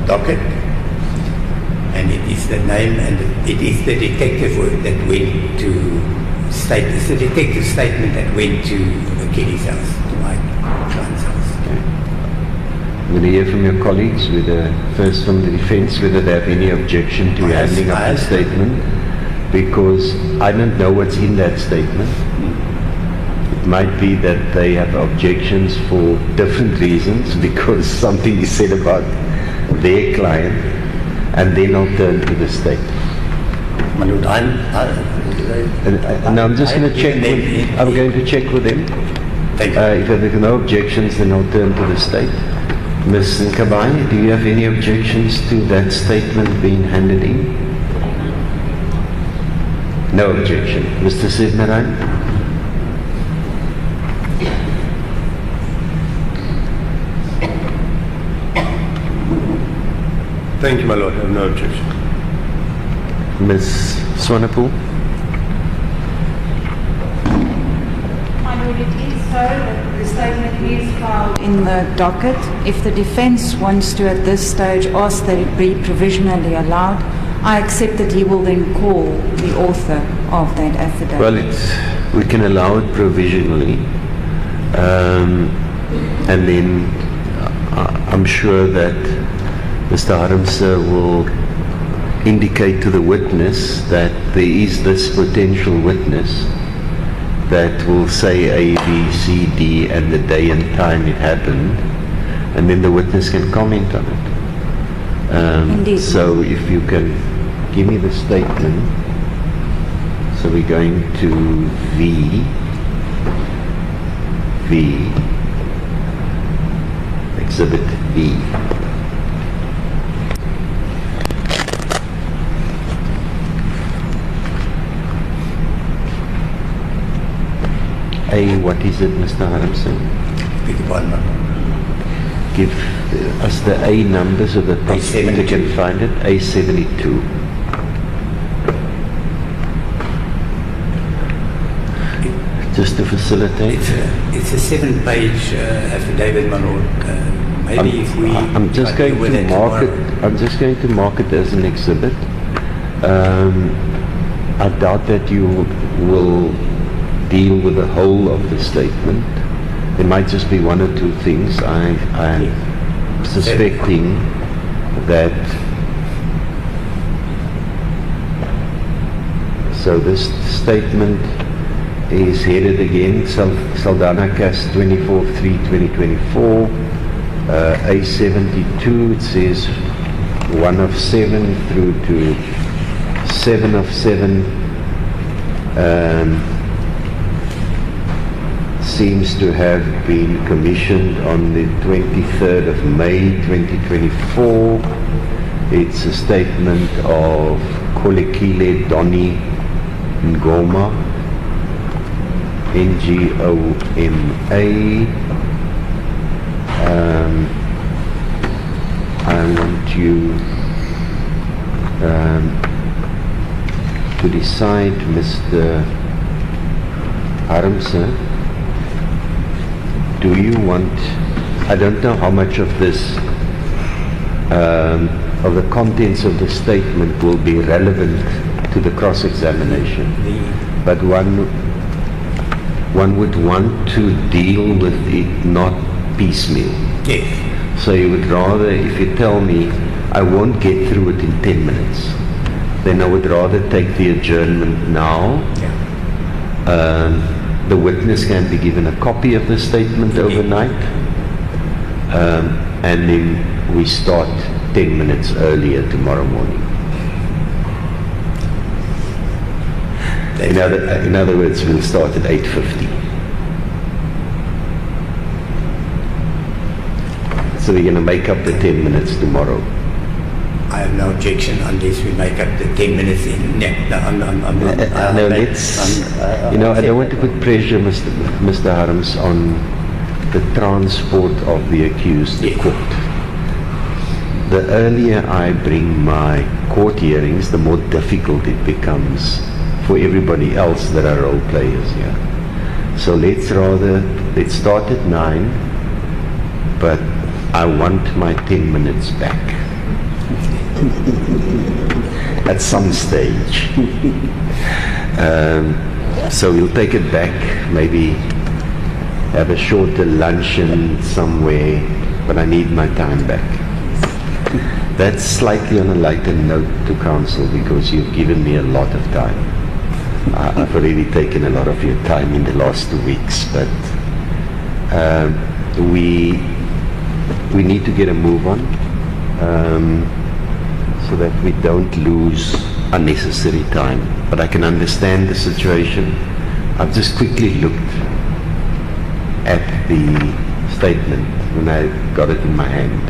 docket, and it is the name, and it is the detective that went to state, it's the detective statement that went to Kelly's house, to my client's house. Okay. I'm going to hear from your colleagues, whether, first from the defense, whether they have any objection to handing up the statement, because I don't know what's in that statement. It might be that they have objections for different reasons, because something is said about their client, and then I'll turn to the state. My lord, And I'm just going to check. I'm going to check with them. Thank you. If there are no objections, then I'll turn to the state. Ms. Nkabai, do you have any objections to that statement being handed in? No objection. Mr. Sidnaran? Thank you, my lord. I have no objection. Ms. Swanepoel? Would it is so that the statement is filed in the docket? If the defence wants to at this stage ask that it be provisionally allowed, I accept that he will then call the author of that affidavit. Well, we can allow it provisionally, and then I'm sure that Mr. Harmse will indicate to the witness that there is this potential witness that will say A, B, C, D, and the day and time it happened, and then the witness can comment on it. Indeed. So if you can give me the statement. So we're going to V, Exhibit B. A, what is it, Mr. Harmson? Beg your pardon, ma'am. Give us the A number so that the A72. can find it. A72. Just to facilitate. It's a 7-page affidavit, my lord. Maybe if we... I'm just going with to it mark it. tomorrow. I'm just going to mark it as an exhibit. I doubt that you will deal with the whole of the statement. There might just be one or two things. I'm suspecting that. So this statement is headed again, Saldana Cas 24/3/2024, A72. It says 1 of 7 through to 7 of 7. Seems to have been commissioned on the 23rd of May 2024. It's a statement of Kolekile Donnie Ngoma, Ngoma. I want you to decide, Mr. Harmse, do you want, I don't know how much of this, of the contents of the statement will be relevant to the cross-examination, but one would want to deal with it not piecemeal. Yes. So you would rather, if you tell me, I won't get through it in 10 minutes, then I would rather take the adjournment now. Yeah. The witness can be given a copy of the statement overnight, and then we start 10 minutes earlier tomorrow morning. In other words, we'll start at 8:50. So we're going to make up the 10 minutes tomorrow. I have no objection unless we make up the 10 minutes in. No, let's, I don't want to put pressure, Mr. Harms, on the transport of the accused to court. The earlier I bring my court hearings, the more difficult it becomes for everybody else that are role players here. So let's start at 9, but I want my 10 minutes back. At some stage. So we'll take it back, maybe have a shorter luncheon somewhere, but I need my time back. That's slightly on a lighter note to counsel because you've given me a lot of time. I've already taken a lot of your time in the last 2 weeks, but we need to get a move on. So that we don't lose unnecessary time. But I can understand the situation. I've just quickly looked at the statement when I got it in my hand,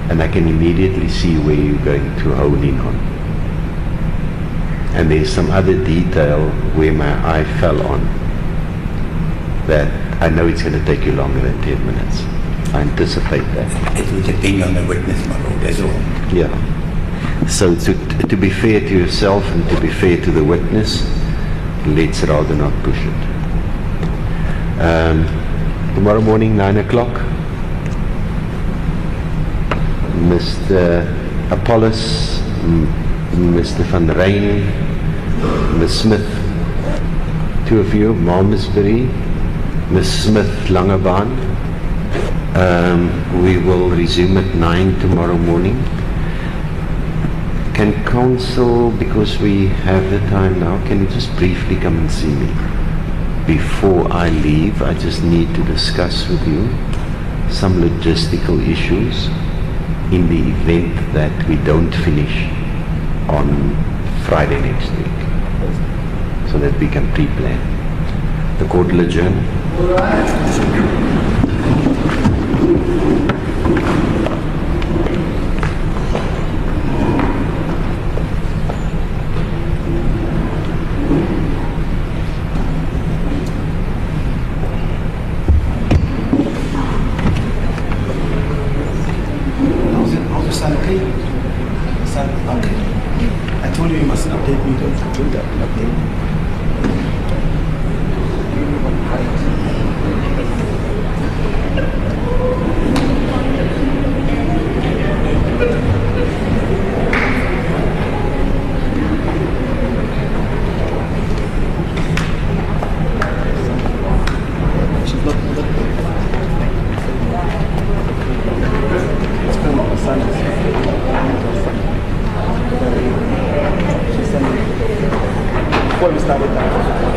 and I can immediately see where you're going to hone in on. And there's some other detail where my eye fell on that I know it's going to take you longer than 10 minutes. I anticipate that. It will depend on the witness, my lord, that's all. Yeah. So to be fair to yourself and to be fair to the witness, let's rather not push it. Tomorrow morning, 9 o'clock, Mr. Apollos, Mr. Van Rijn, Ms. Smith, two of you, Malmesbury, Ms. Smith, Langebaan. We will resume at 9 tomorrow morning. Can council, because we have the time now, can you just briefly come and see me? Before I leave, I just need to discuss with you some logistical issues in the event that we don't finish on Friday next week, so that we can pre-plan. The court will adjourn. How's your son, okay? Son, okay. I told you must update me. Don't do that. Update. She's not. It's been my son. She's sending. Before we started that.